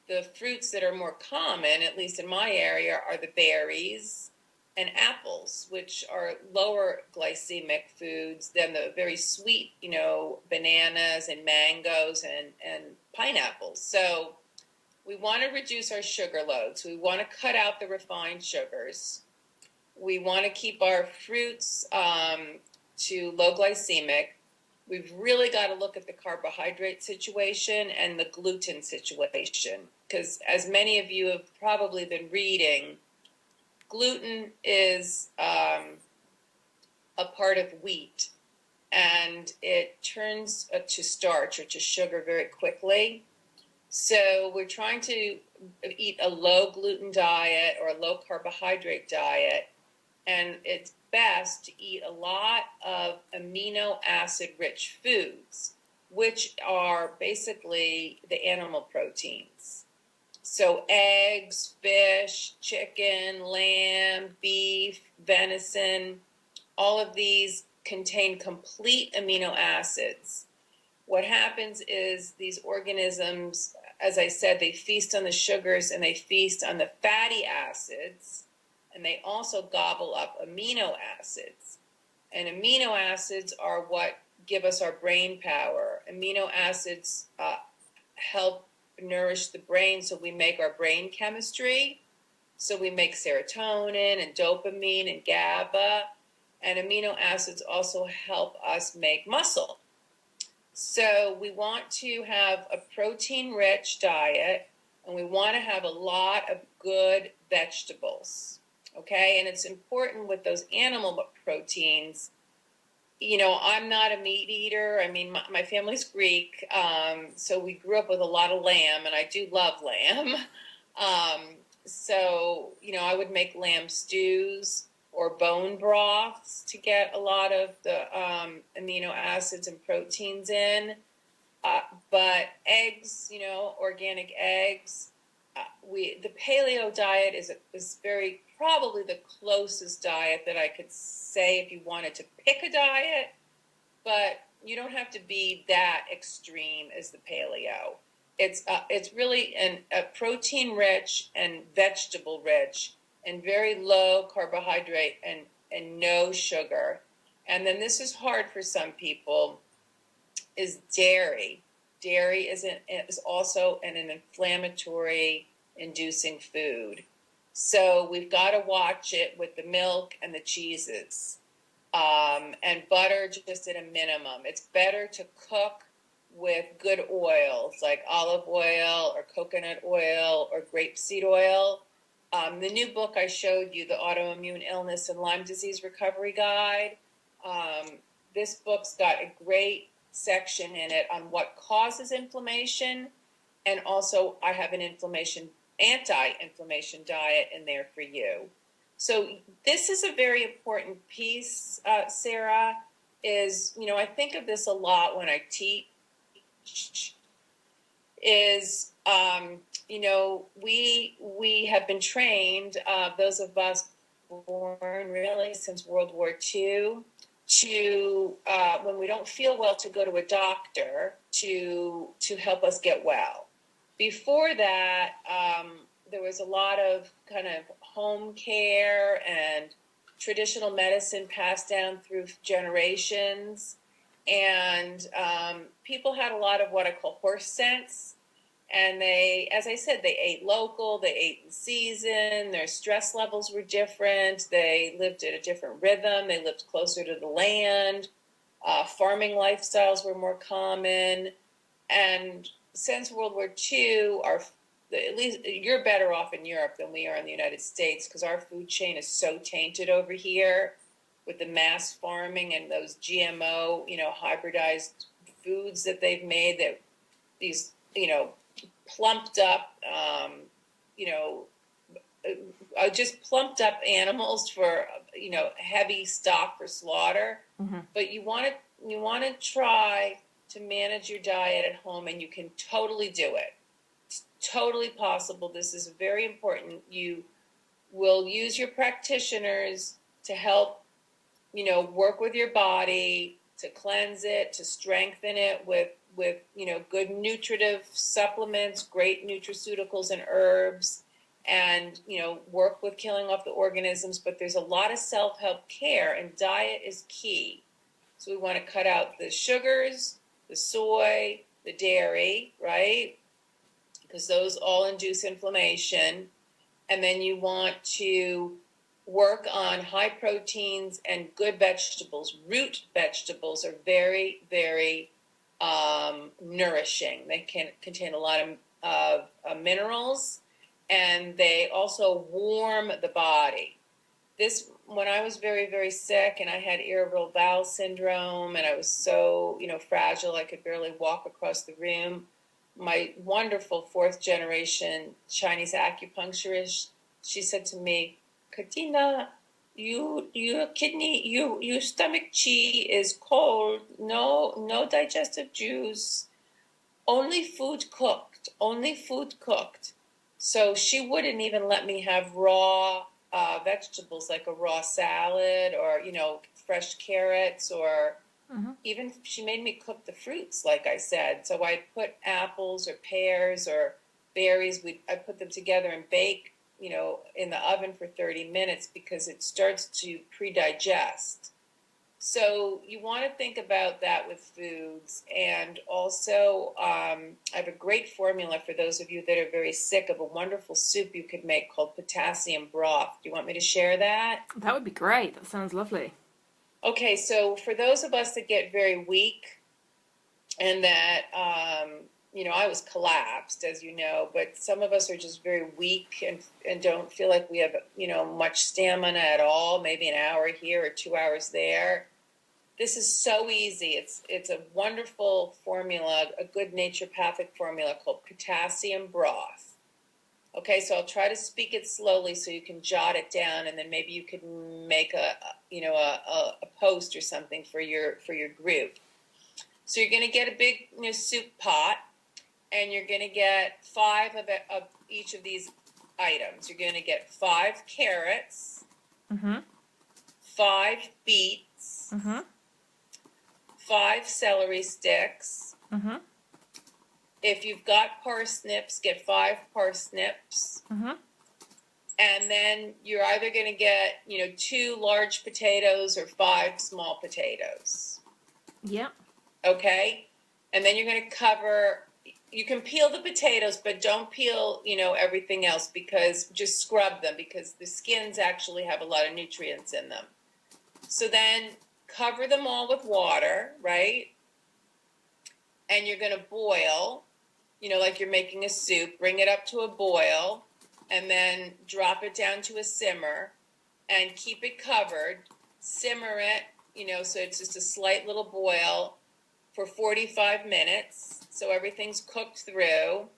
the fruits that are more common, at least in my area, are the berries, and apples, which are lower glycemic foods than the very sweet, bananas and mangoes and pineapples. So we want to reduce our sugar loads. We want to cut out the refined sugars. We want to keep our fruits to low glycemic. We've really got to look at the carbohydrate situation and the gluten situation, because as many of you have probably been reading, gluten is a part of wheat, and it turns to starch or to sugar very quickly. So we're trying to eat a low gluten diet or a low carbohydrate diet, and it's best to eat a lot of amino acid rich foods, which are basically the animal proteins. So eggs, fish, chicken, lamb, beef, venison, all of these contain complete amino acids. What happens is these organisms, as I said, they feast on the sugars and they feast on the fatty acids, and they also gobble up amino acids. And amino acids are what give us our brain power. Amino acids help nourish the brain, so we make our brain chemistry. So we make serotonin and dopamine and GABA, and amino acids also help us make muscle. So we want to have a protein-rich diet, and we want to have a lot of good vegetables, okay? And it's important with those animal proteins. I'm not a meat eater. I mean, my family's Greek, so we grew up with a lot of lamb, and I do love lamb. So, I would make lamb stews or bone broths to get a lot of the amino acids and proteins in. But eggs, organic eggs, the paleo diet is very probably the closest diet that I could say if you wanted to pick a diet, but you don't have to be that extreme as the paleo. It's really a protein rich and vegetable rich and very low carbohydrate and no sugar. And then this is hard for some people, is dairy. Dairy is also an inflammatory inducing food. So we've got to watch it with the milk and the cheeses. And butter just at a minimum. It's better to cook with good oils like olive oil or coconut oil or grapeseed oil. The new book I showed you, the Autoimmune Illness and Lyme Disease Recovery Guide, this book's got a great section in it on what causes inflammation, and also I have an anti-inflammation diet in there for you. So this is a very important piece, Sarah, is, I think of this a lot when I teach, is, we have been trained, those of us born really since World War II, to, when we don't feel well, to go to a doctor to help us get well. Before that, there was a lot of kind of home care and traditional medicine passed down through generations. And people had a lot of what I call horse sense. And they, as I said, they ate local, they ate in season, their stress levels were different, they lived at a different rhythm, they lived closer to the land, farming lifestyles were more common. And since World War II, at least you're better off in Europe than we are in the United States, because our food chain is so tainted over here with the mass farming and those GMO, hybridized foods that they've made, that these, plumped up, just plumped up animals for, heavy stock for slaughter. Mm-hmm. But you want to try to manage your diet at home, and you can totally do it. It's totally possible. This is very important. You will use your practitioners to help, work with your body, to cleanse it, to strengthen it with good nutritive supplements, great nutraceuticals and herbs. and, work with killing off the organisms, but there's a lot of self-help care, and diet is key. So we want to cut out the sugars, the soy, the dairy, right? Because those all induce inflammation. And then you want to work on high proteins and good vegetables. Root vegetables are very, very nourishing. They can contain a lot of minerals, and they also warm the body. When I was very, very sick and I had irritable bowel syndrome and I was so, fragile, I could barely walk across the room, my wonderful 4th generation Chinese acupuncturist, she said to me, Katina, your kidney, your stomach chi is cold. No digestive juice. Only food cooked. So she wouldn't even let me have raw vegetables, like a raw salad or, fresh carrots, or even she made me cook the fruits, like I said. So I'd put apples or pears or berries, I'd put them together and bake, in the oven for 30 minutes because it starts to pre-digest. So you want to think about that with foods. And also, I have a great formula for those of you that are very sick, of a wonderful soup you could make called potassium broth. Do you want me to share that? That would be great. That sounds lovely. Okay, so for those of us that get very weak and that, I was collapsed, as you know, but some of us are just very weak and don't feel like we have, much stamina at all, maybe an hour here or 2 hours there. This is so easy. It's a wonderful formula, a good naturopathic formula called potassium broth. Okay, so I'll try to speak it slowly so you can jot it down, and then maybe you could make a post or something for your group. So you're going to get a big soup pot, and you're going to get 5 of each of these items. You're going to get 5 carrots, 5 beets, 5 celery sticks. If you've got parsnips, get 5 parsnips. And then you're either going to get, 2 large potatoes or 5 small potatoes. Yeah. Okay? And then you're going to cover, you can peel the potatoes, but don't peel, everything else, because just scrub them, because the skins actually have a lot of nutrients in them. So then cover them all with water, right? And you're going to boil, like you're making a soup. Bring it up to a boil, and then drop it down to a simmer, and keep it covered. Simmer it, so it's just a slight little boil for 45 minutes, so everything's cooked through.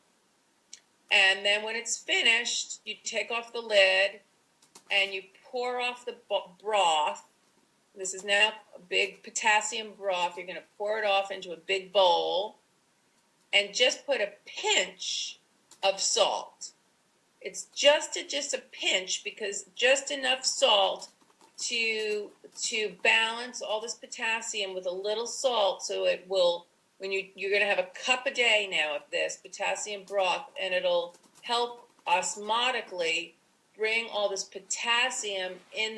And then when it's finished, you take off the lid, and you pour off the broth. This is now a big potassium broth. You're going to pour it off into a big bowl and just put a pinch of salt. It's just a pinch, because just enough salt to balance all this potassium with a little salt, so it will, when you're going to have a cup a day now of this potassium broth, and it'll help osmotically bring all this potassium in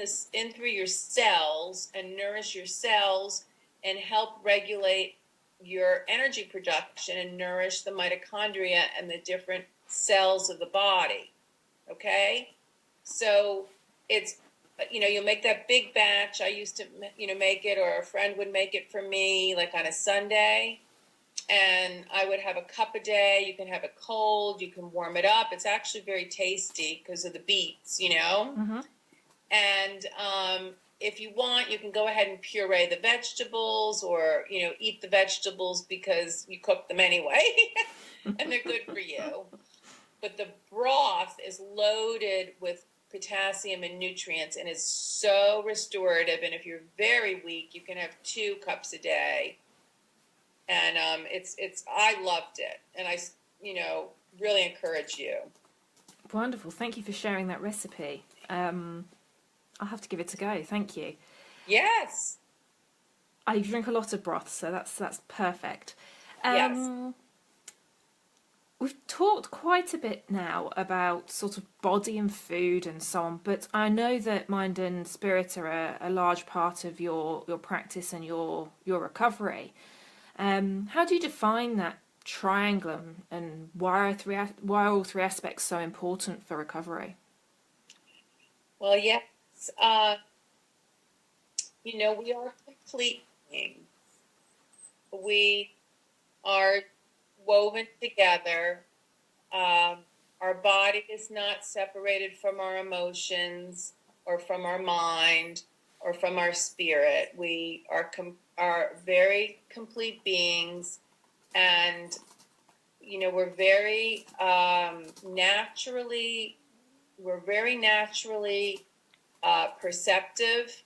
through your cells and nourish your cells and help regulate your energy production and nourish the mitochondria and the different cells of the body. Okay? So it's, you'll make that big batch. I used to, make it, or a friend would make it for me, like on a Sunday. And I would have a cup a day. You can have it cold. You can warm it up. It's actually very tasty because of the beets, And if you want, you can go ahead and puree the vegetables, or, eat the vegetables because you cook them anyway. And they're good for you. But the broth is loaded with potassium and nutrients, and is so restorative. And if you're very weak, you can have 2 cups a day. And I loved it, and I really encourage you. Wonderful. Thank you for sharing that recipe. I'll have to give it a go. Thank you. Yes. I drink a lot of broth, so that's perfect. Yes. We've talked quite a bit now about sort of body and food and so on, but I know that mind and spirit are a large part of your practice and your recovery. How do you define that triangle, and why are all three aspects so important for recovery? Well, yes, we are complete beings. We are woven together. Our body is not separated from our emotions or from our mind or from our spirit. We are very complete beings, and we're very naturally perceptive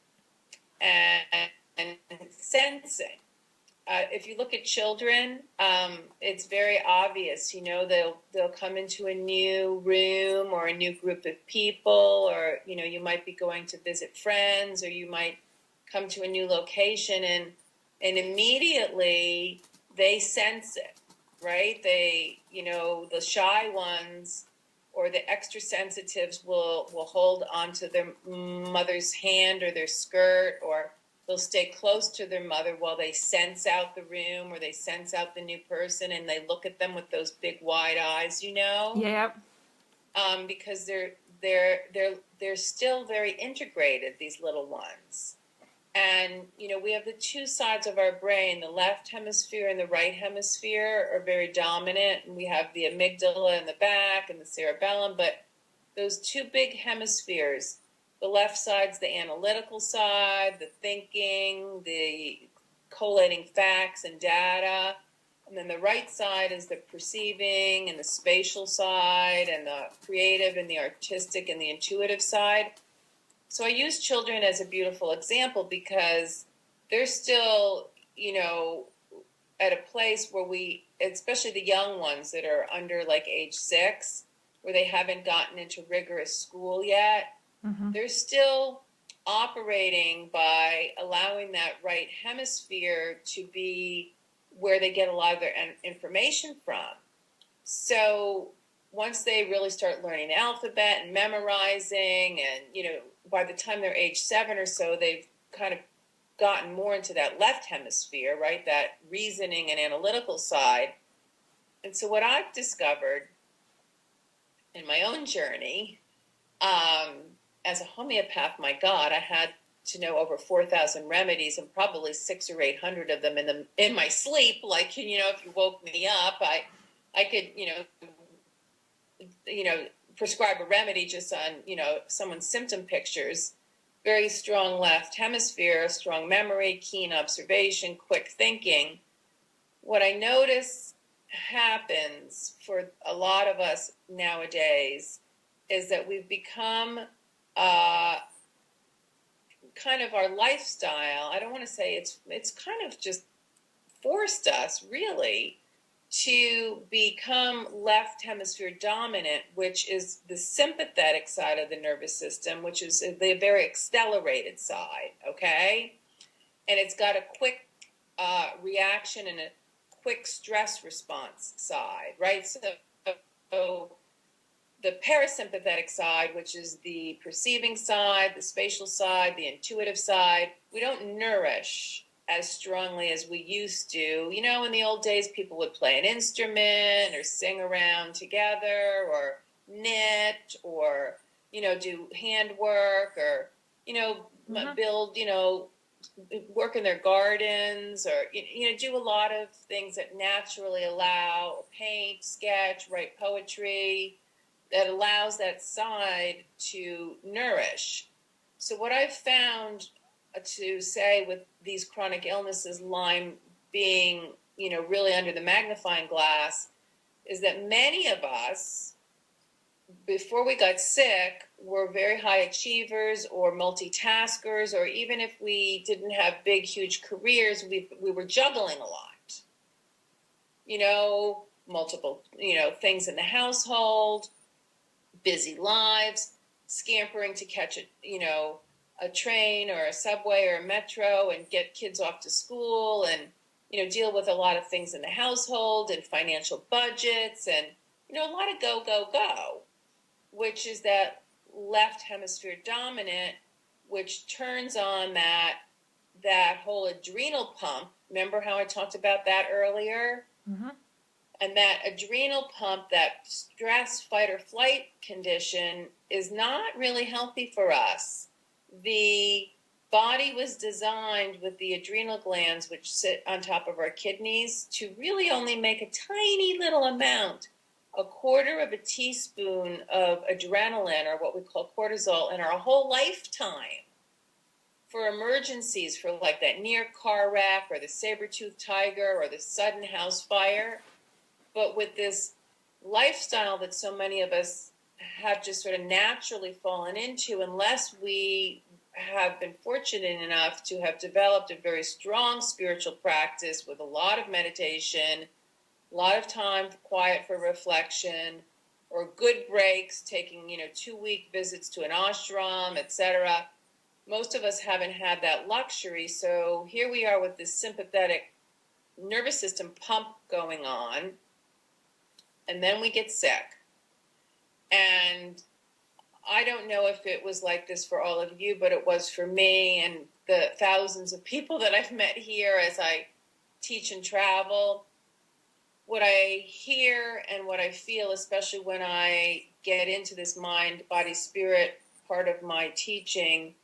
and sensing. If you look at children, it's very obvious. They'll come into a new room or a new group of people, or you might be going to visit friends, or you might come to a new location, and immediately they sense it, right? The shy ones or the extra sensitives will hold onto their mother's hand or their skirt, or they'll stay close to their mother while they sense out the room or they sense out the new person, and they look at them with those big wide eyes, Yeah. because they're still very integrated, these little ones. And we have the two sides of our brain, the left hemisphere and the right hemisphere are very dominant, and we have the amygdala in the back and the cerebellum. But those two big hemispheres, the left side's the analytical side, the thinking, the collating facts and data. And then the right side is the perceiving and the spatial side and the creative and the artistic and the intuitive side. So I use children as a beautiful example because they're still, at a place where especially the young ones that are under like age 6, where they haven't gotten into rigorous school yet. Mm-hmm. They're still operating by allowing that right hemisphere to be where they get a lot of their information from. So once they really start learning the alphabet and memorizing, and by the time they're age 7 or so, they've kind of gotten more into that left hemisphere, right? That reasoning and analytical side. And so what I've discovered in my own journey, as a homeopath, my God, I had to know over 4,000 remedies, and probably 600 or 800 of them in my sleep. Like, if you woke me up, I could, prescribe a remedy just on, someone's symptom pictures. Very strong left hemisphere, strong memory, keen observation, quick thinking. What I notice happens for a lot of us nowadays is that we've become kind of our lifestyle. I don't want to say it's kind of just forced us really to become left hemisphere dominant, which is the sympathetic side of the nervous system, which is the very accelerated side, okay? And it's got a quick reaction and a quick stress response side, right? So the parasympathetic side, which is the perceiving side, the spatial side, the intuitive side, we don't nourish as strongly as we used to. In the old days, people would play an instrument or sing around together or knit or, do handwork or, build, work in their gardens or, do a lot of things that naturally allow paint, sketch, write poetry, that allows that side to nourish. So what I've found to say with these chronic illnesses, Lyme being, really under the magnifying glass, is that many of us, before we got sick, were very high achievers or multitaskers, or even if we didn't have big, huge careers, we were juggling a lot. Multiple, things in the household, busy lives, scampering to catch a train or a subway or a metro and get kids off to school and, deal with a lot of things in the household and financial budgets. And a lot of go, go, go, which is that left hemisphere dominant, which turns on that whole adrenal pump. Remember how I talked about that earlier? Mm-hmm. And that adrenal pump, that stress, fight, or flight condition is not really healthy for us. The body was designed with the adrenal glands, which sit on top of our kidneys, to really only make a tiny little amount, a quarter of a teaspoon of adrenaline, or what we call cortisol, in our whole lifetime for emergencies, for like that near car wreck or the saber-toothed tiger or the sudden house fire. But with this lifestyle that so many of us have just sort of naturally fallen into, unless we have been fortunate enough to have developed a very strong spiritual practice with a lot of meditation, a lot of time quiet for reflection, or good breaks, taking 2-week visits to an ashram, etc. Most of us haven't had that luxury. So here we are with this sympathetic nervous system pump going on, and then we get sick. And I don't know if it was like this for all of you, but it was for me and the thousands of people that I've met here as I teach and travel. What I hear and what I feel, especially when I get into this mind, body, spirit part of my teaching,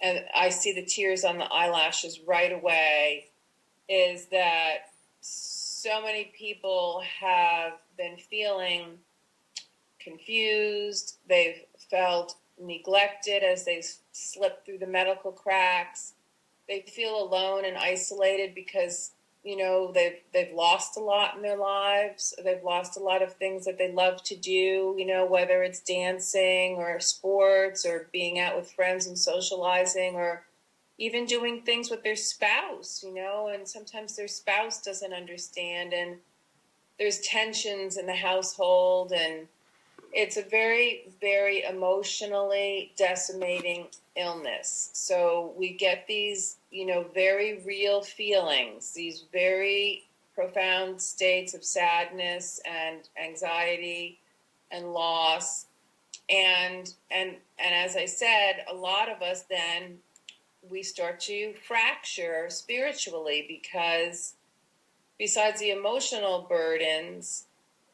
and I see the tears on the eyelashes right away, is that so many people have been feeling confused. They've felt neglected as they've slipped through the medical cracks. They feel alone and isolated because, they've lost a lot in their lives. They've lost a lot of things that they love to do, whether it's dancing or sports or being out with friends and socializing, or even doing things with their spouse, and sometimes their spouse doesn't understand, and there's tensions in the household, and it's a very, very emotionally decimating illness. So we get these, very real feelings, these very profound states of sadness and anxiety and loss. And as I said, a lot of us then, we start to fracture spiritually, because besides the emotional burdens,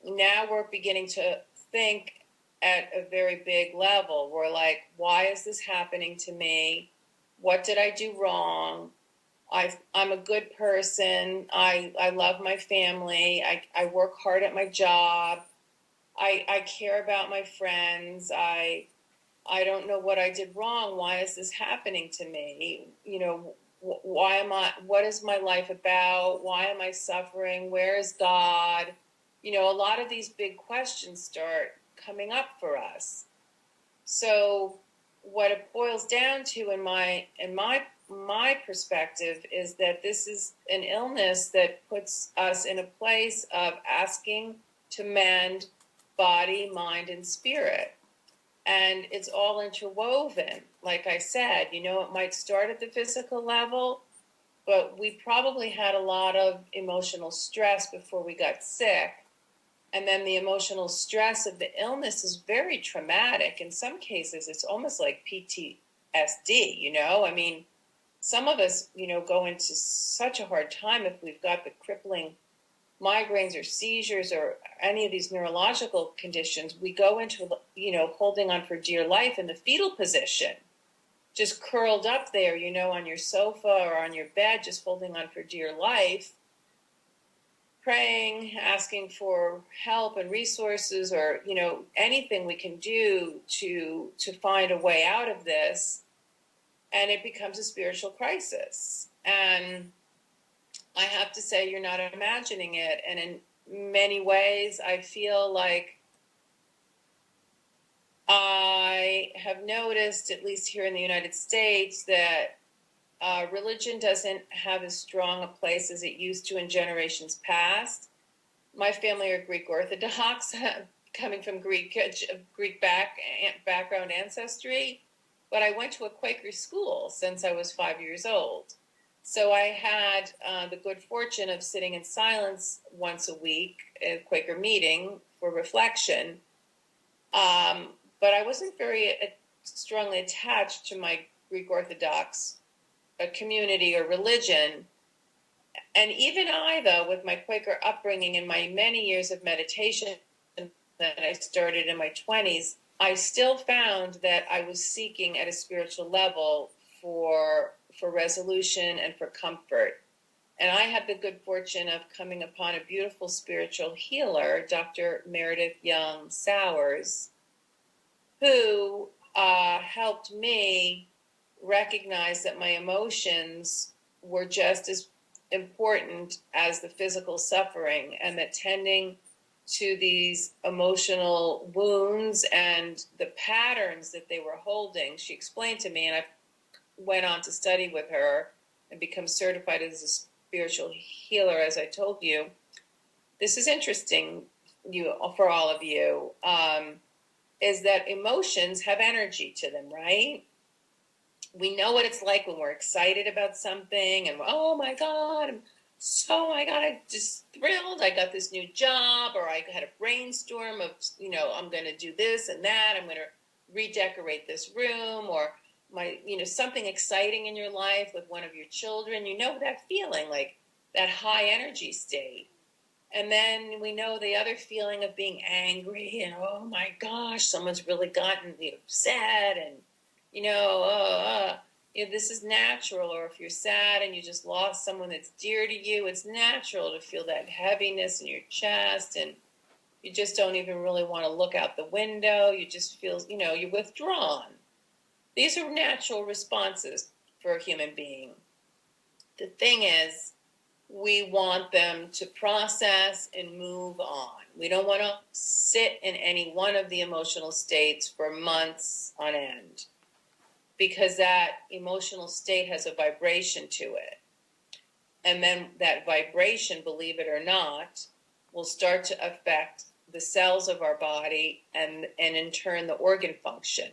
now we're beginning to think at a very big level. We're like, why is this happening to me? What did I do wrong? I'm a good person. I love my family. I work hard at my job. I care about my friends. I don't know what I did wrong. Why is this happening to me? What is my life about? Why am I suffering? Where is God? A lot of these big questions start coming up for us. So what it boils down to in my perspective is that this is an illness that puts us in a place of asking to mend body, mind, and spirit. And it's all interwoven. Like I said, it might start at the physical level, but we probably had a lot of emotional stress before we got sick. And then the emotional stress of the illness is very traumatic. In some cases, it's almost like PTSD, I mean, some of us, go into such a hard time if we've got the crippling migraines or seizures or any of these neurological conditions. We go into, holding on for dear life in the fetal position, just curled up there, on your sofa or on your bed, just holding on for dear life, praying, asking for help and resources, or, anything we can do to find a way out of this. And it becomes a spiritual crisis. And I have to say, you're not imagining it. And in many ways, I feel like I have noticed, at least here in the United States, that religion doesn't have as strong a place as it used to in generations past. My family are Greek Orthodox, coming from Greek background ancestry, but I went to a Quaker school since I was 5 years old. So I had the good fortune of sitting in silence once a week at a Quaker meeting for reflection. But I wasn't very strongly attached to my Greek Orthodox community or religion. And even I, though, with my Quaker upbringing and my many years of meditation that I started in my 20s, I still found that I was seeking at a spiritual level for resolution and for comfort. And I had the good fortune of coming upon a beautiful spiritual healer, Dr. Meredith Young Sowers, who helped me recognize that my emotions were just as important as the physical suffering, and that tending to these emotional wounds and the patterns that they were holding, she explained to me, and I went on to study with her and become certified as a spiritual healer, as I told you. This is interesting for all of you, is that emotions have energy to them, right? We know what it's like when we're excited about something and, oh my God, I'm just thrilled. I got this new job, or I had a brainstorm of, I'm going to do this and that. I'm going to redecorate this room, or something exciting in your life with one of your children. You know that feeling, like that high energy state. And then we know the other feeling of being angry and, oh my gosh, someone's really gotten me upset, and this is natural. Or if you're sad and you just lost someone that's dear to you, it's natural to feel that heaviness in your chest, and you just don't even really want to look out the window. You just feel, you're withdrawn. These are natural responses for a human being. The thing is, we want them to process and move on. We don't want to sit in any one of the emotional states for months on end, because that emotional state has a vibration to it. And then that vibration, believe it or not, will start to affect the cells of our body and in turn the organ function.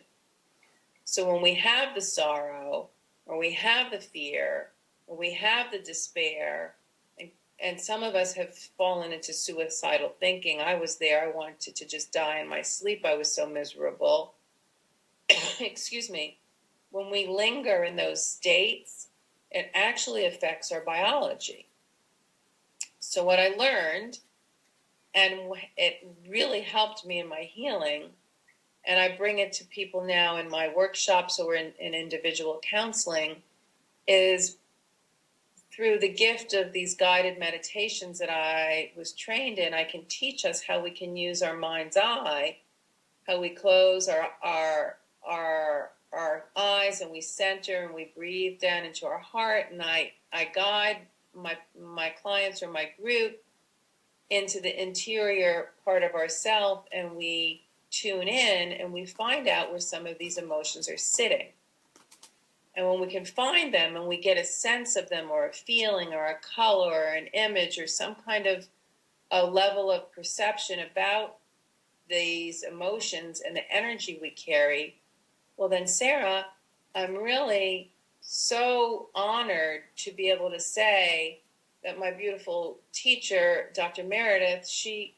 So when we have the sorrow, or we have the fear, or we have the despair, and some of us have fallen into suicidal thinking. I was there. I wanted to just die in my sleep. I was so miserable. Excuse me. When we linger in those states, it actually affects our biology. So what I learned, and it really helped me in my healing, and I bring it to people now in my workshops or in individual counseling, is through the gift of these guided meditations that I was trained in, I can teach us how we can use our mind's eye, how we close our eyes and we center and we breathe down into our heart. And I guide my clients or my group into the interior part of ourself, and we tune in and we find out where some of these emotions are sitting. And when we can find them and we get a sense of them, or a feeling, or a color, or an image, or some kind of a level of perception about these emotions and the energy we carry, well then, Sarah, I'm really so honored to be able to say that my beautiful teacher, Dr. Meredith, she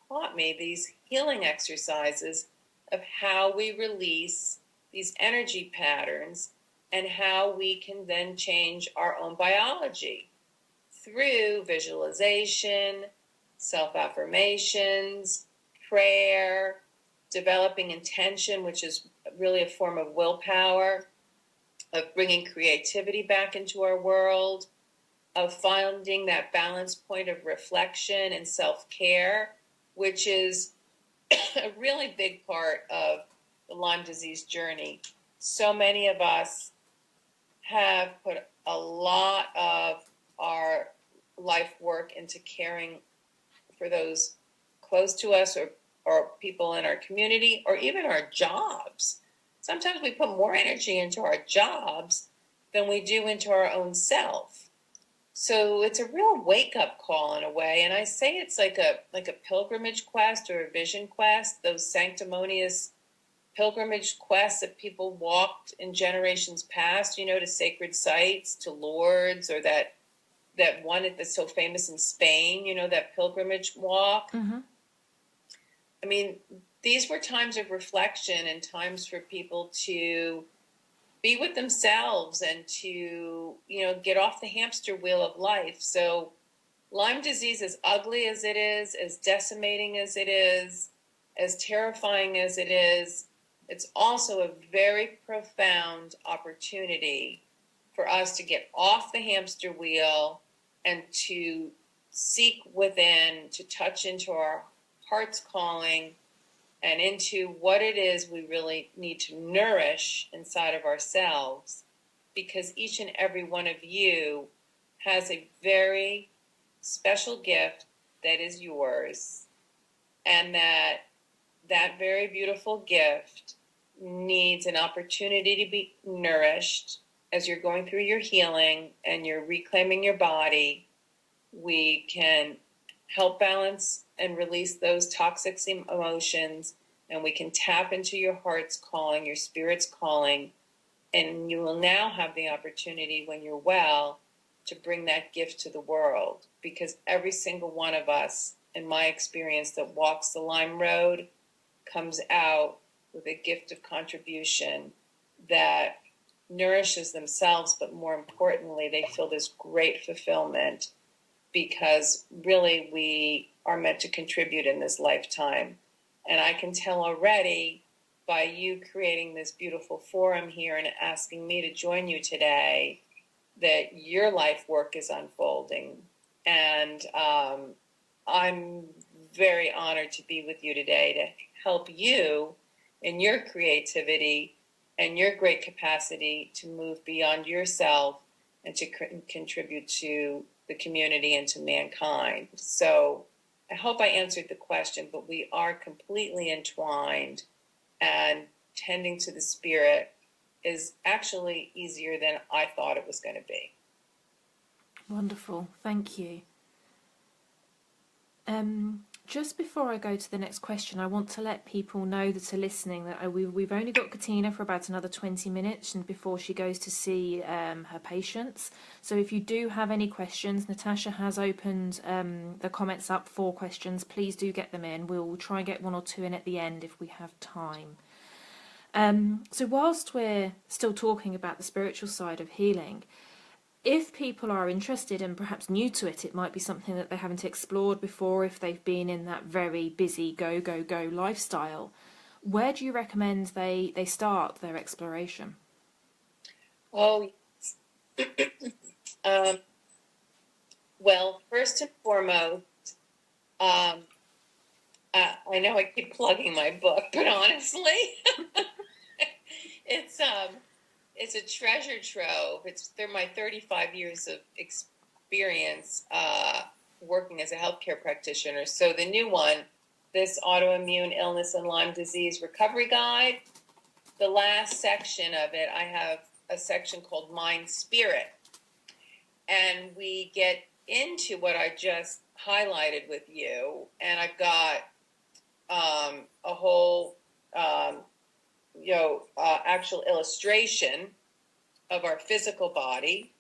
taught me these healing exercises of how we release these energy patterns, and how we can then change our own biology through visualization, self-affirmations, prayer, developing intention, which is really a form of willpower, of bringing creativity back into our world, of finding that balance point of reflection and self-care, which is a really big part of the Lyme disease journey. So many of us have put a lot of our life work into caring for those close to us, or people in our community, or even our jobs. Sometimes we put more energy into our jobs than we do into our own self. So it's a real wake-up call in a way. And I say it's like a pilgrimage quest or a vision quest, those sanctimonious pilgrimage quests that people walked in generations past, to sacred sites, to Lourdes, or that one that's so famous in Spain, that pilgrimage walk. Mm-hmm. I mean, these were times of reflection and times for people to be with themselves and to, get off the hamster wheel of life. So Lyme disease, as ugly as it is, as decimating as it is, as terrifying as it is, it's also a very profound opportunity for us to get off the hamster wheel and to seek within, to touch into our heart's calling and into what it is we really need to nourish inside of ourselves, because each and every one of you has a very special gift that is yours, and that very beautiful gift needs an opportunity to be nourished. As you're going through your healing and you're reclaiming your body, we can help balance and release those toxic emotions, and we can tap into your heart's calling, your spirit's calling, and you will now have the opportunity, when you're well, to bring that gift to the world. Because every single one of us, in my experience, that walks the Lyme road comes out with a gift of contribution that nourishes themselves, but more importantly, they feel this great fulfillment, because really we are meant to contribute in this lifetime. And I can tell already, by you creating this beautiful forum here and asking me to join you today, that your life work is unfolding. And I'm very honored to be with you today to help you in your creativity and your great capacity to move beyond yourself and to contribute to the community and to mankind. So I hope I answered the question, but we are completely entwined, and tending to the spirit is actually easier than I thought it was going to be. Wonderful, thank you. Just before I go to the next question, I want to let people know that are listening that we've only got Katina for about another 20 minutes and before she goes to see her patients. So if you do have any questions, Natasha has opened the comments up for questions. Please do get them in. We'll try and get one or two in at the end if we have time. So whilst we're still talking about the spiritual side of healing, if people are interested and perhaps new to it, it might be something that they haven't explored before if they've been in that very busy go, go, go lifestyle. Where do you recommend they start their exploration? Oh, well, first and foremost, I know I keep plugging my book, but honestly, it's a treasure trove. They're my 35 years of experience working as a healthcare practitioner. So the new one, this autoimmune illness and Lyme disease recovery guide, the last section of it, I have a section called Mind Spirit. And we get into what I just highlighted with you. And I've got a whole actual illustration of our physical body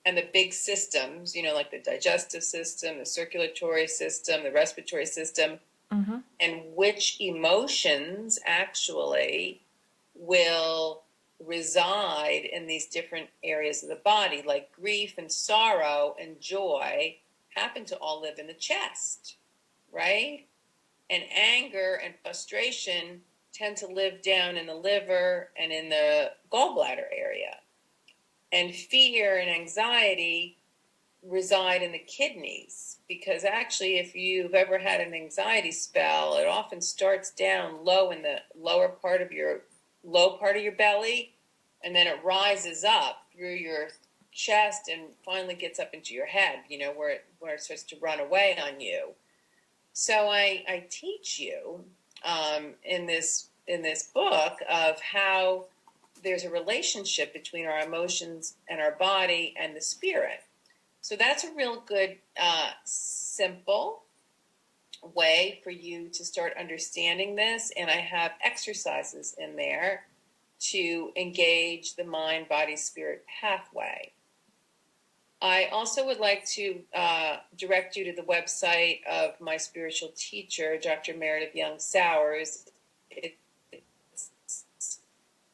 and the big systems, like the digestive system, the circulatory system, the respiratory system, mm-hmm. and which emotions actually will reside in these different areas of the body, like grief and sorrow and joy happen to all live in the chest, right? And anger and frustration tend to live down in the liver and in the gallbladder area. And fear and anxiety reside in the kidneys, because actually if you've ever had an anxiety spell, it often starts down low in the low part of your belly, and then it rises up through your chest and finally gets up into your head, where it starts to run away on you. So I teach you in this book of how there's a relationship between our emotions and our body and the spirit. So that's a real good, simple way for you to start understanding this. And I have exercises in there to engage the mind, body, spirit pathway. I also would like to direct you to the website of my spiritual teacher, Dr. Meredith Young Sowers. It's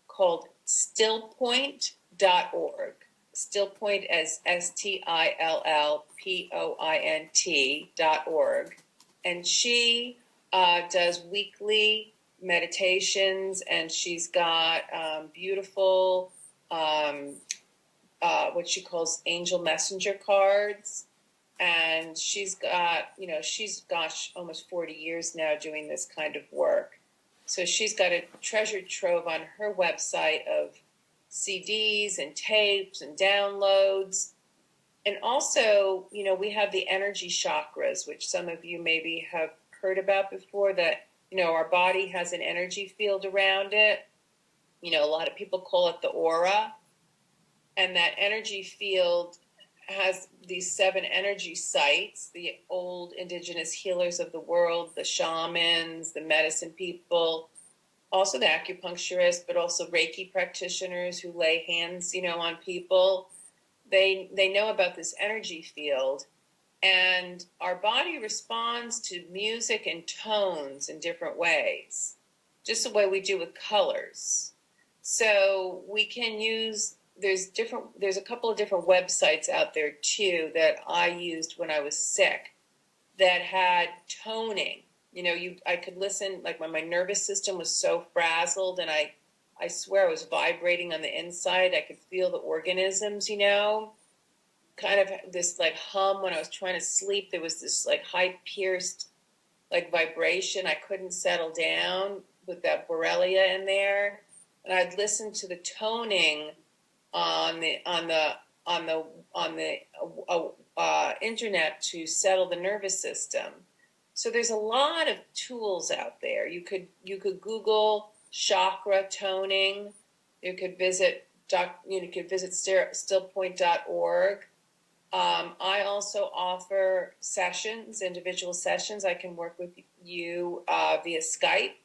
called stillpoint.org. Stillpoint as STILLPOINT.org. And she does weekly meditations, and she's got beautiful what she calls angel messenger cards. And she's got, gosh, almost 40 years now doing this kind of work. So she's got a treasure trove on her website of CDs and tapes and downloads. And also, we have the energy chakras, which some of you maybe have heard about before, that, our body has an energy field around it. A lot of people call it the aura. And that energy field has these 7 energy sites, the old indigenous healers of the world, the shamans, the medicine people, also the acupuncturists, but also Reiki practitioners who lay hands, on people. They know about this energy field, and our body responds to music and tones in different ways, just the way we do with colors. So we can use, there's a couple of different websites out there too that I used when I was sick that had toning. I could listen, like when my nervous system was so frazzled, and I swear I was vibrating on the inside. I could feel the organisms, kind of this like hum when I was trying to sleep. There was this like high pierced like vibration. I couldn't settle down with that Borrelia in there. And I'd listen to the toning on the internet to settle the nervous system. So there's a lot of tools out there. You could Google chakra toning. You could visit stillpoint.org. I also offer sessions, individual sessions. I can work with you via Skype.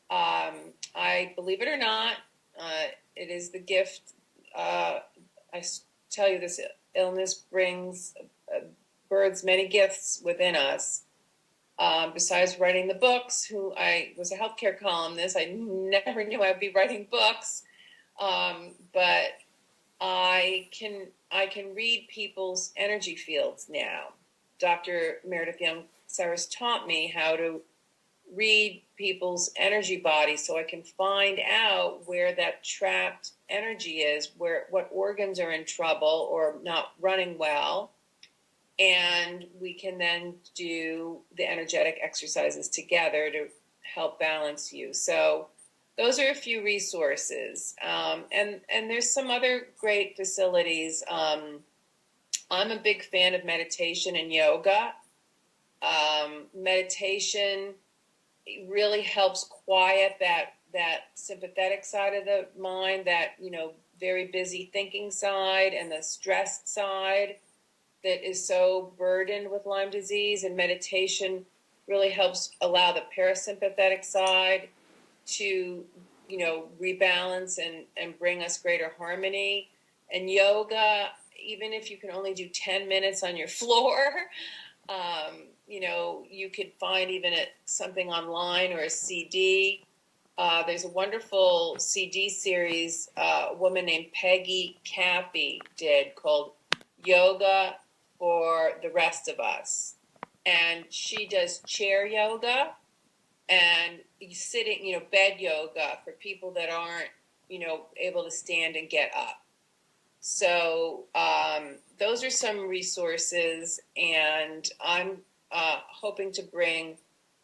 I believe it or not, it is the gift. I tell you, this illness births many gifts within us. Besides writing the books, I was a healthcare columnist. I never knew I'd be writing books, but I can read people's energy fields now. Dr. Meredith Young Sowers taught me how to read people's energy bodies, so I can find out where that trapped energy is, what organs are in trouble or not running well. And we can then do the energetic exercises together to help balance you. So those are a few resources. And there's some other great facilities. I'm a big fan of meditation and yoga. Meditation really helps quiet that sympathetic side of the mind, that, very busy thinking side, and the stressed side that is so burdened with Lyme disease. And meditation really helps allow the parasympathetic side to, rebalance and bring us greater harmony. And yoga, even if you can only do 10 minutes on your floor, you could find even something online or a CD. There's a wonderful CD series a woman named Peggy Cappy did called Yoga for the Rest of Us. And she does chair yoga and sitting, bed yoga for people that aren't, able to stand and get up. So those are some resources, and I'm hoping to bring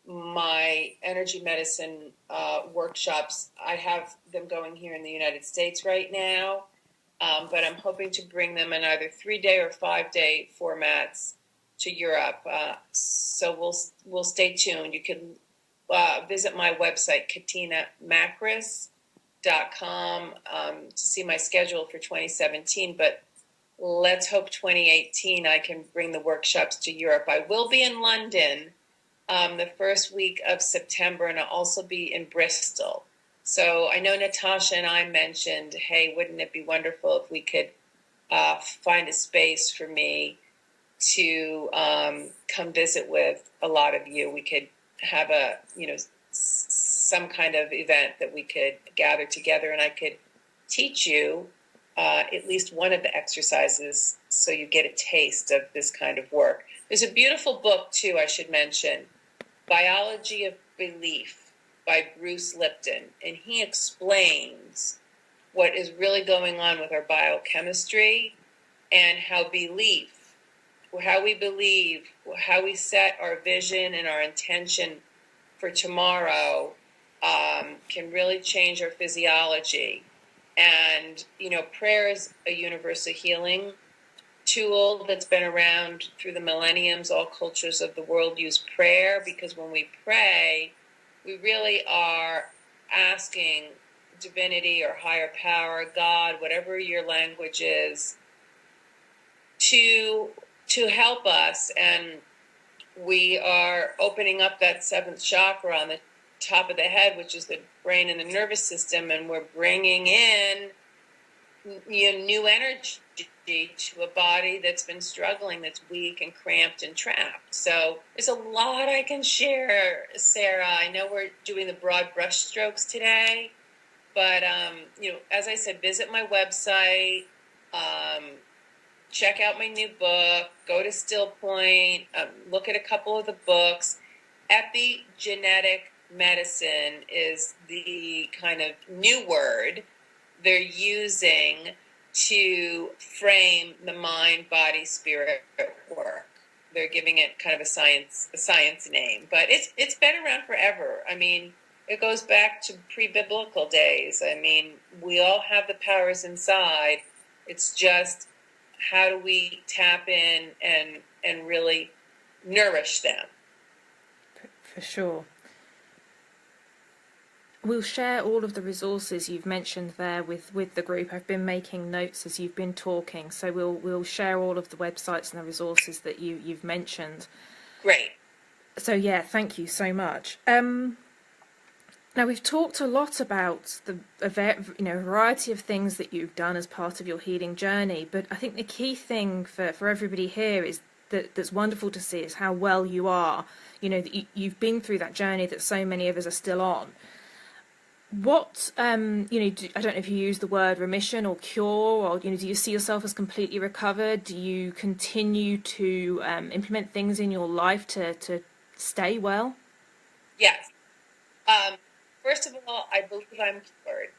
my energy medicine workshops. I have them going here in the United States right now, but I'm hoping to bring them in either 3-day or 5-day formats to Europe. So we'll stay tuned. You can visit my website, KatinaMakris.com, to see my schedule for 2017. But let's hope 2018 I can bring the workshops to Europe. I will be in London the first week of September, and I'll also be in Bristol. So I know Natasha and I mentioned, hey, wouldn't it be wonderful if we could find a space for me to come visit with a lot of you. We could have a, some kind of event that we could gather together, and I could teach you at least one of the exercises so you get a taste of this kind of work. There's a beautiful book, too, I should mention, Biology of Belief by Bruce Lipton, and he explains what is really going on with our biochemistry and how we believe, how we set our vision and our intention for tomorrow can really change our physiology. And, prayer is a universal healing tool that's been around through the millenniums. All cultures of the world use prayer because when we pray, we really are asking divinity or higher power, God, whatever your language is, to help us. And we are opening up that seventh chakra on the top of the head, which is the brain and the nervous system, and we're bringing in new energy to a body that's been struggling, that's weak and cramped and trapped. So there's a lot I can share, Sarah. I know we're doing the broad brush strokes today, but as I said, visit my website, check out my new book, go to Still Point, look at a couple of the books. Epigenetic medicine is the kind of new word they're using to frame the mind, body, spirit work. They're giving it kind of a science name, but it's been around forever. I mean, it goes back to pre-biblical days. I mean, we all have the powers inside. It's just how do we tap in and really nourish them? For sure. We'll share all of the resources you've mentioned there with the group. I've been making notes as you've been talking, so we'll share all of the websites and the resources that you've mentioned. Great. So yeah, thank you so much. Now we've talked a lot about the variety of things that you've done as part of your healing journey, but I think the key thing for everybody here is that's wonderful to see is how well you are. That you've been through that journey that so many of us are still on. What, I don't know if you use the word remission or cure, or, do you see yourself as completely recovered? Do you continue to implement things in your life to stay well? Yes. First of all, I believe I'm cured.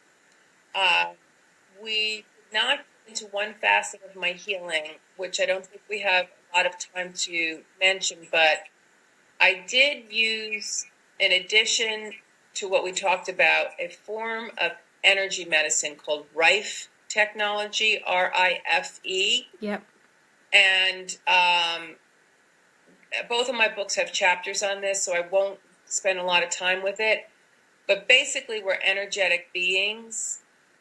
We did not get into one facet of my healing, which I don't think we have a lot of time to mention, but I did use, in addition to what we talked about, a form of energy medicine called Rife technology, R-I-F-E. Yep. And both of my books have chapters on this, so I won't spend a lot of time with it. But basically, we're energetic beings.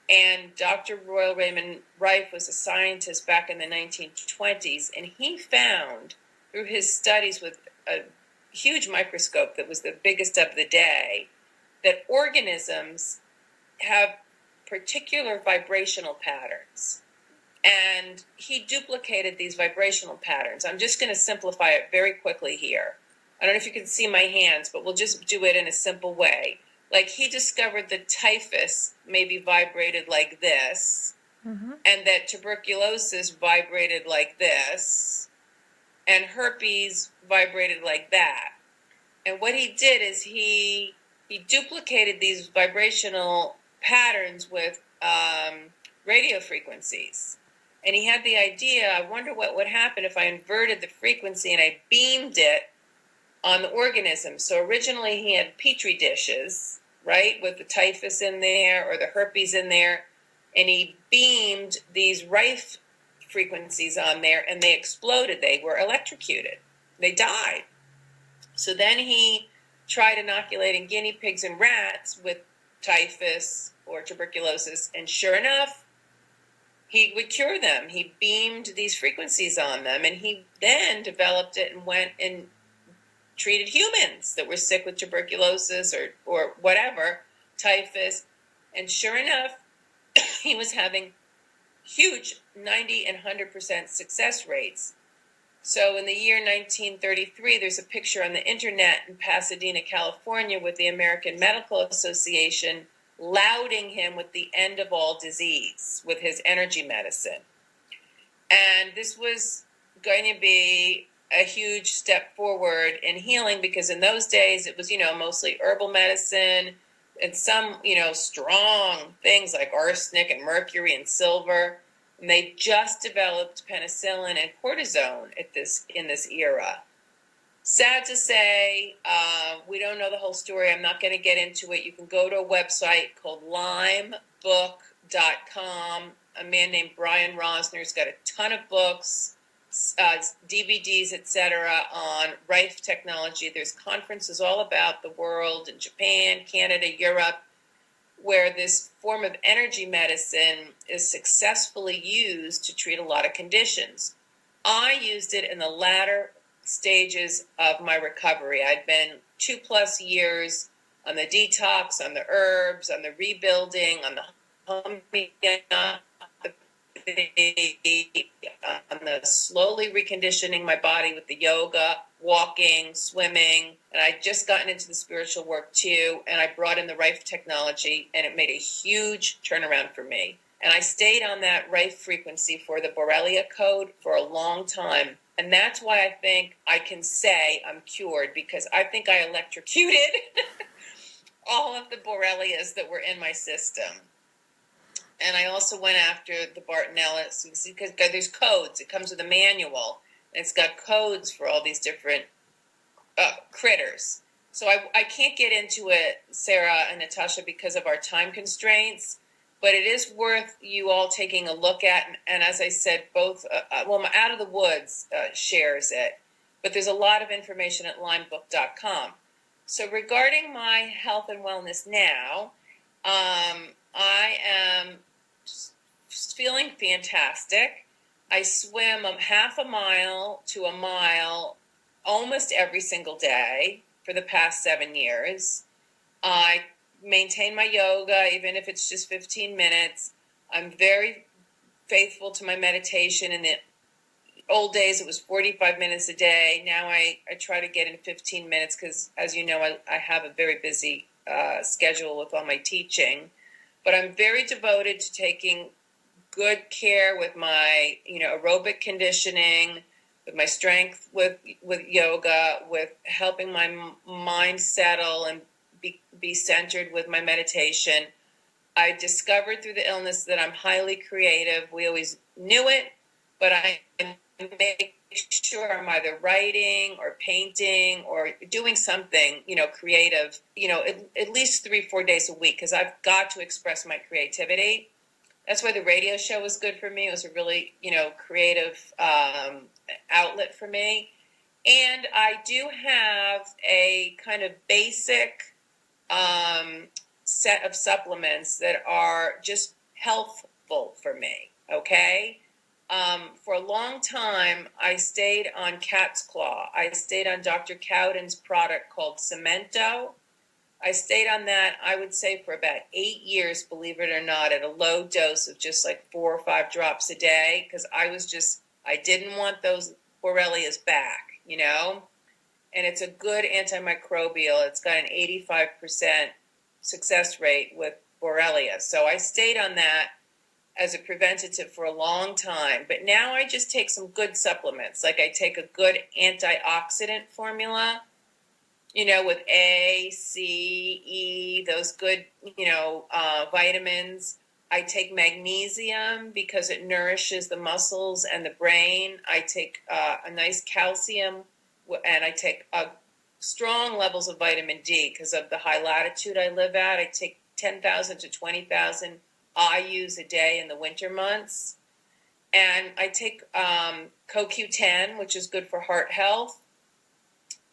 And Dr. Royal Raymond Rife was a scientist back in the 1920s, and he found, through his studies with a huge microscope that was the biggest of the day, that organisms have particular vibrational patterns. And he duplicated these vibrational patterns. I'm just going to simplify it very quickly here. I don't know if you can see my hands, but we'll just do it in a simple way. Like, he discovered that typhus maybe vibrated like this, and that tuberculosis vibrated like this, and herpes vibrated like that. And what he did is he duplicated these vibrational patterns with radio frequencies. And he had the idea, I wonder what would happen if I inverted the frequency and I beamed it on the organism. So originally he had petri dishes, right, with the typhus in there or the herpes in there, and he beamed these Rife frequencies on there, and they exploded. They were electrocuted. They died. So then he tried inoculating guinea pigs and rats with typhus or tuberculosis, and sure enough, he would cure them. He beamed these frequencies on them, and he then developed it and went and treated humans that were sick with tuberculosis or whatever, typhus. And sure enough, he was having huge 90 and 100% success rates. So in the year 1933, there's a picture on the internet in Pasadena, California, with the American Medical Association lauding him with the end of all disease with his energy medicine. And this was going to be a huge step forward in healing, because in those days it was, mostly herbal medicine and some, strong things like arsenic and mercury and silver. And they just developed penicillin and cortisone in this era. Sad to say, we don't know the whole story. I'm not going to get into it. You can go to a website called lymebook.com. A man named Brian Rosner's got a ton of books, DVDs, etc. on Rife technology. There's conferences all about the world in Japan, Canada, Europe, where this form of energy medicine is successfully used to treat a lot of conditions. I used it in the latter stages of my recovery. I'd been 2+ years on the detox, on the herbs, on the rebuilding, on the homeopathy, on the slowly reconditioning my body with the yoga, walking, swimming, and I'd just gotten into the spiritual work too, and I brought in the Rife technology, and it made a huge turnaround for me. And I stayed on that Rife frequency for the Borrelia code for a long time, and that's why I think I can say I'm cured, because I think I electrocuted all of the Borrelias that were in my system. And I also went after the Bartonella, because there's codes. It comes with a manual, and it's got codes for all these different critters. So I can't get into it, Sarah and Natasha, because of our time constraints, but it is worth you all taking a look at. And as I said, both, Out of the Woods shares it, but there's a lot of information at lymebook.com. So regarding my health and wellness now, I am feeling fantastic. I swim half a mile to a mile almost every single day for the past 7 years. I maintain my yoga, even if it's just 15 minutes. I'm very faithful to my meditation. In the old days, it was 45 minutes a day. Now I try to get in 15 minutes because, as you know, I have a very busy schedule with all my teaching. But I'm very devoted to taking good care with my, aerobic conditioning, with my strength, with yoga, with helping my mind settle and be centered with my meditation. I discovered through the illness that I'm highly creative. We always knew it, but I make sure I'm either writing or painting or doing something, creative, at least 3-4 days a week, because I've got to express my creativity. That's why the radio show was good for me. It was a really, creative outlet for me. And I do have a kind of basic set of supplements that are just healthful for me, okay? For a long time, I stayed on cat's claw. I stayed on Dr. Cowden's product called Cemento. I stayed on that, I would say, for about 8 years, believe it or not, at a low dose of just like 4 or 5 drops a day, because I didn't want those Borrelias back, And it's a good antimicrobial. It's got an 85% success rate with Borrelia. So I stayed on that as a preventative for a long time. But now I just take some good supplements. Like I take a good antioxidant formula, with A, C, E, those good, vitamins. I take magnesium because it nourishes the muscles and the brain. I take a nice calcium, and I take strong levels of vitamin D because of the high latitude I live at. I take 10,000 to 20,000 IUs a day in the winter months. And I take CoQ10, which is good for heart health.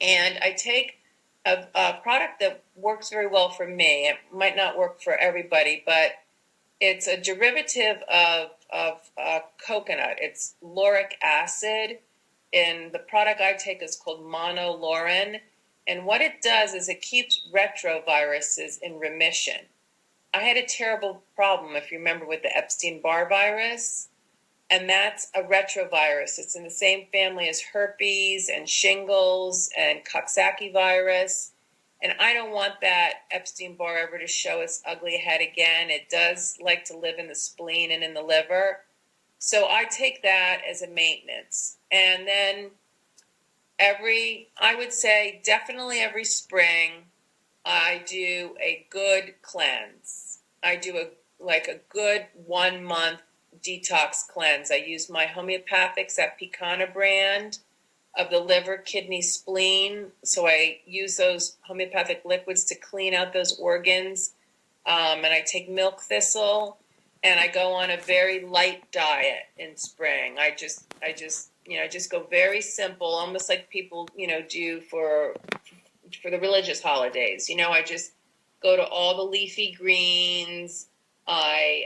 And I take a product that works very well for me. It might not work for everybody, but it's a derivative of coconut. It's lauric acid, and the product I take is called monolaurin, And what it does is it keeps retroviruses in remission. I had a terrible problem, if you remember, with the Epstein-Barr virus, and that's a retrovirus. It's in the same family as herpes and shingles and Coxsackie virus. And I don't want that Epstein-Barr ever to show its ugly head again. It does like to live in the spleen and in the liver. So I take that as a maintenance. And then I would say definitely every spring, I do a good cleanse. I do a good 1 month detox cleanse. I use my homeopathics at Picana brand of the liver, kidney, spleen. So I use those homeopathic liquids to clean out those organs. And I take milk thistle, and I go on a very light diet in spring. I just go very simple, almost like people, do for the religious holidays. I just go to all the leafy greens. I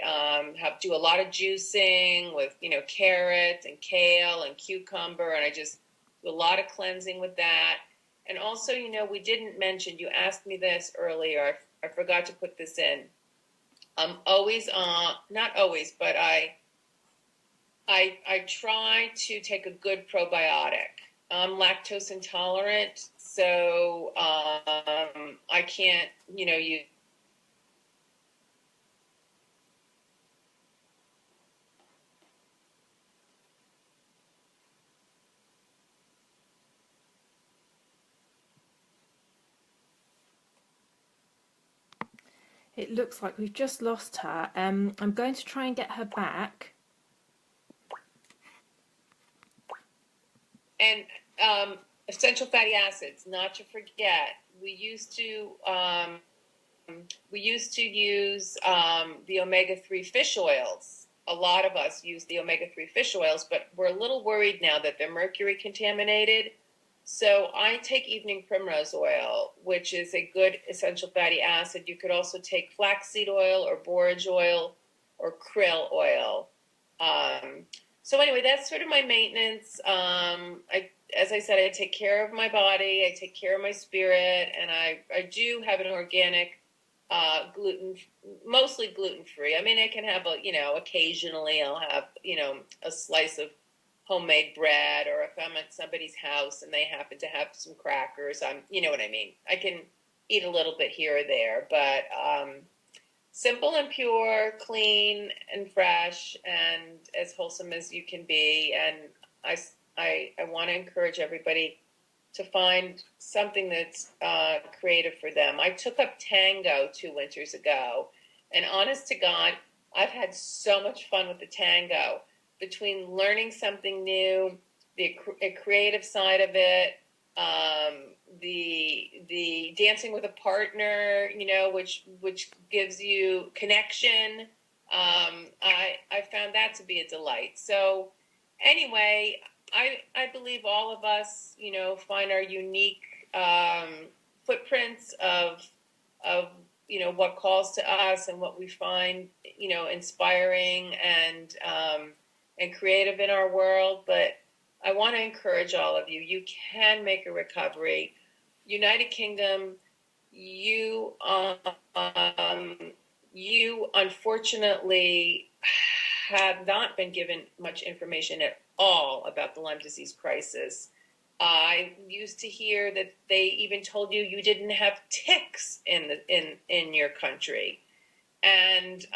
do a lot of juicing with, carrot and kale and cucumber, and I just do a lot of cleansing with that. And also, we didn't mention, you asked me this earlier, I forgot to put this in. I'm always on, not always, but I try to take a good probiotic. I'm lactose intolerant, so I can't, use. It looks like we've just lost her. I'm going to try and get her back. And essential fatty acids, not to forget. We used to use the omega-3 fish oils. A lot of us use the omega-3 fish oils, but we're a little worried now that they're mercury contaminated. So I take evening primrose oil, which is a good essential fatty acid. You could also take flaxseed oil or borage oil or krill oil. So anyway, that's sort of my maintenance. As I said, I take care of my body, I take care of my spirit, and I do have an organic, mostly gluten-free. I mean, I can have occasionally I'll have, a slice of homemade bread, or if I'm at somebody's house and they happen to have some crackers, you know what I mean. I can eat a little bit here or there, but simple and pure, clean and fresh, and as wholesome as you can be. And I want to encourage everybody to find something that's creative for them. I took up tango 2 winters ago, and honest to God, I've had so much fun with the tango. Between learning something new, the creative side of it, the dancing with a partner, which gives you connection. I found that to be a delight. So anyway, I believe all of us, find our unique footprints of what calls to us and what we find, inspiring and creative in our world. But I want to encourage all of you. You can make a recovery. United Kingdom, you unfortunately have not been given much information at all about the Lyme disease crisis. I used to hear that they even told you didn't have ticks in your country, and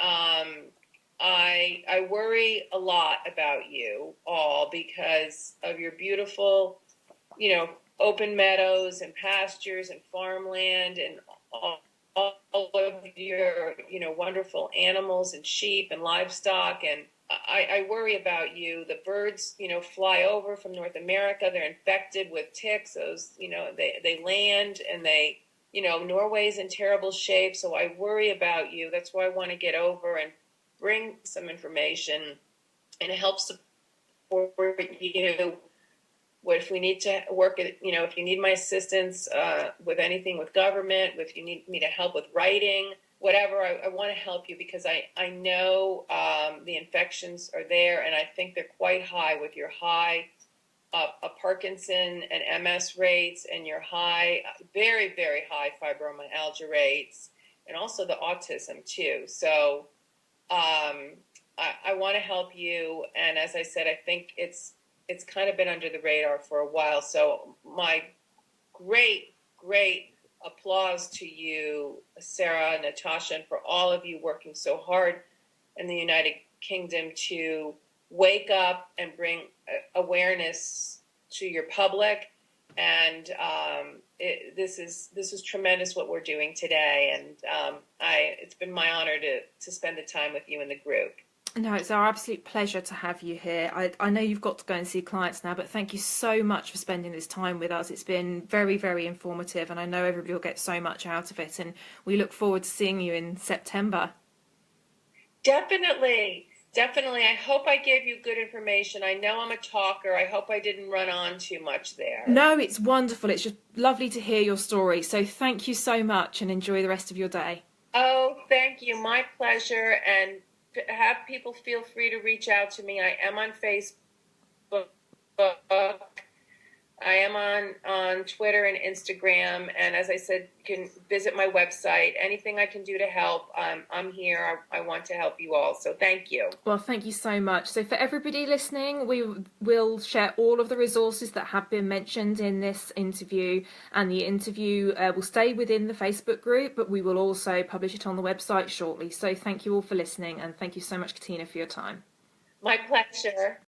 I worry a lot about you all because of your beautiful, open meadows and pastures and farmland and all of your, wonderful animals and sheep and livestock. And I worry about you. The birds, fly over from North America. They're infected with ticks. Those, they land and they, Norway's in terrible shape. So I worry about you. That's why I want to get over and bring some information and help support you. What if we need to work at, if you need my assistance with anything with government, if you need me to help with writing, whatever, I want to help you because I know the infections are there, and I think they're quite high with your high a Parkinson and MS rates, and your very, very high fibromyalgia rates, and also the autism too. So I want to help you. And as I said, I think it's kind of been under the radar for a while. So my great applause to you, Sarah, Natasha, and for all of you working so hard in the United Kingdom to wake up and bring awareness to your public. And this is tremendous what we're doing today. And it's been my honor to spend the time with you in the group. No, it's our absolute pleasure to have you here. I know you've got to go and see clients now, but thank you so much for spending this time with us. It's been very, very informative, and I know everybody will get so much out of it, and we look forward to seeing you in September. Definitely. I hope I gave you good information. I know I'm a talker. I hope I didn't run on too much there. No, it's wonderful. It's just lovely to hear your story. So thank you so much, and enjoy the rest of your day. Oh, thank you. My pleasure. And have people feel free to reach out to me. I am on Facebook. I am on Twitter and Instagram. And as I said, you can visit my website. Anything I can do to help, I'm here. I want to help you all. So thank you. Well, thank you so much. So for everybody listening, we will share all of the resources that have been mentioned in this interview. And the interview will stay within the Facebook group, but we will also publish it on the website shortly. So thank you all for listening. And thank you so much, Katina, for your time. My pleasure.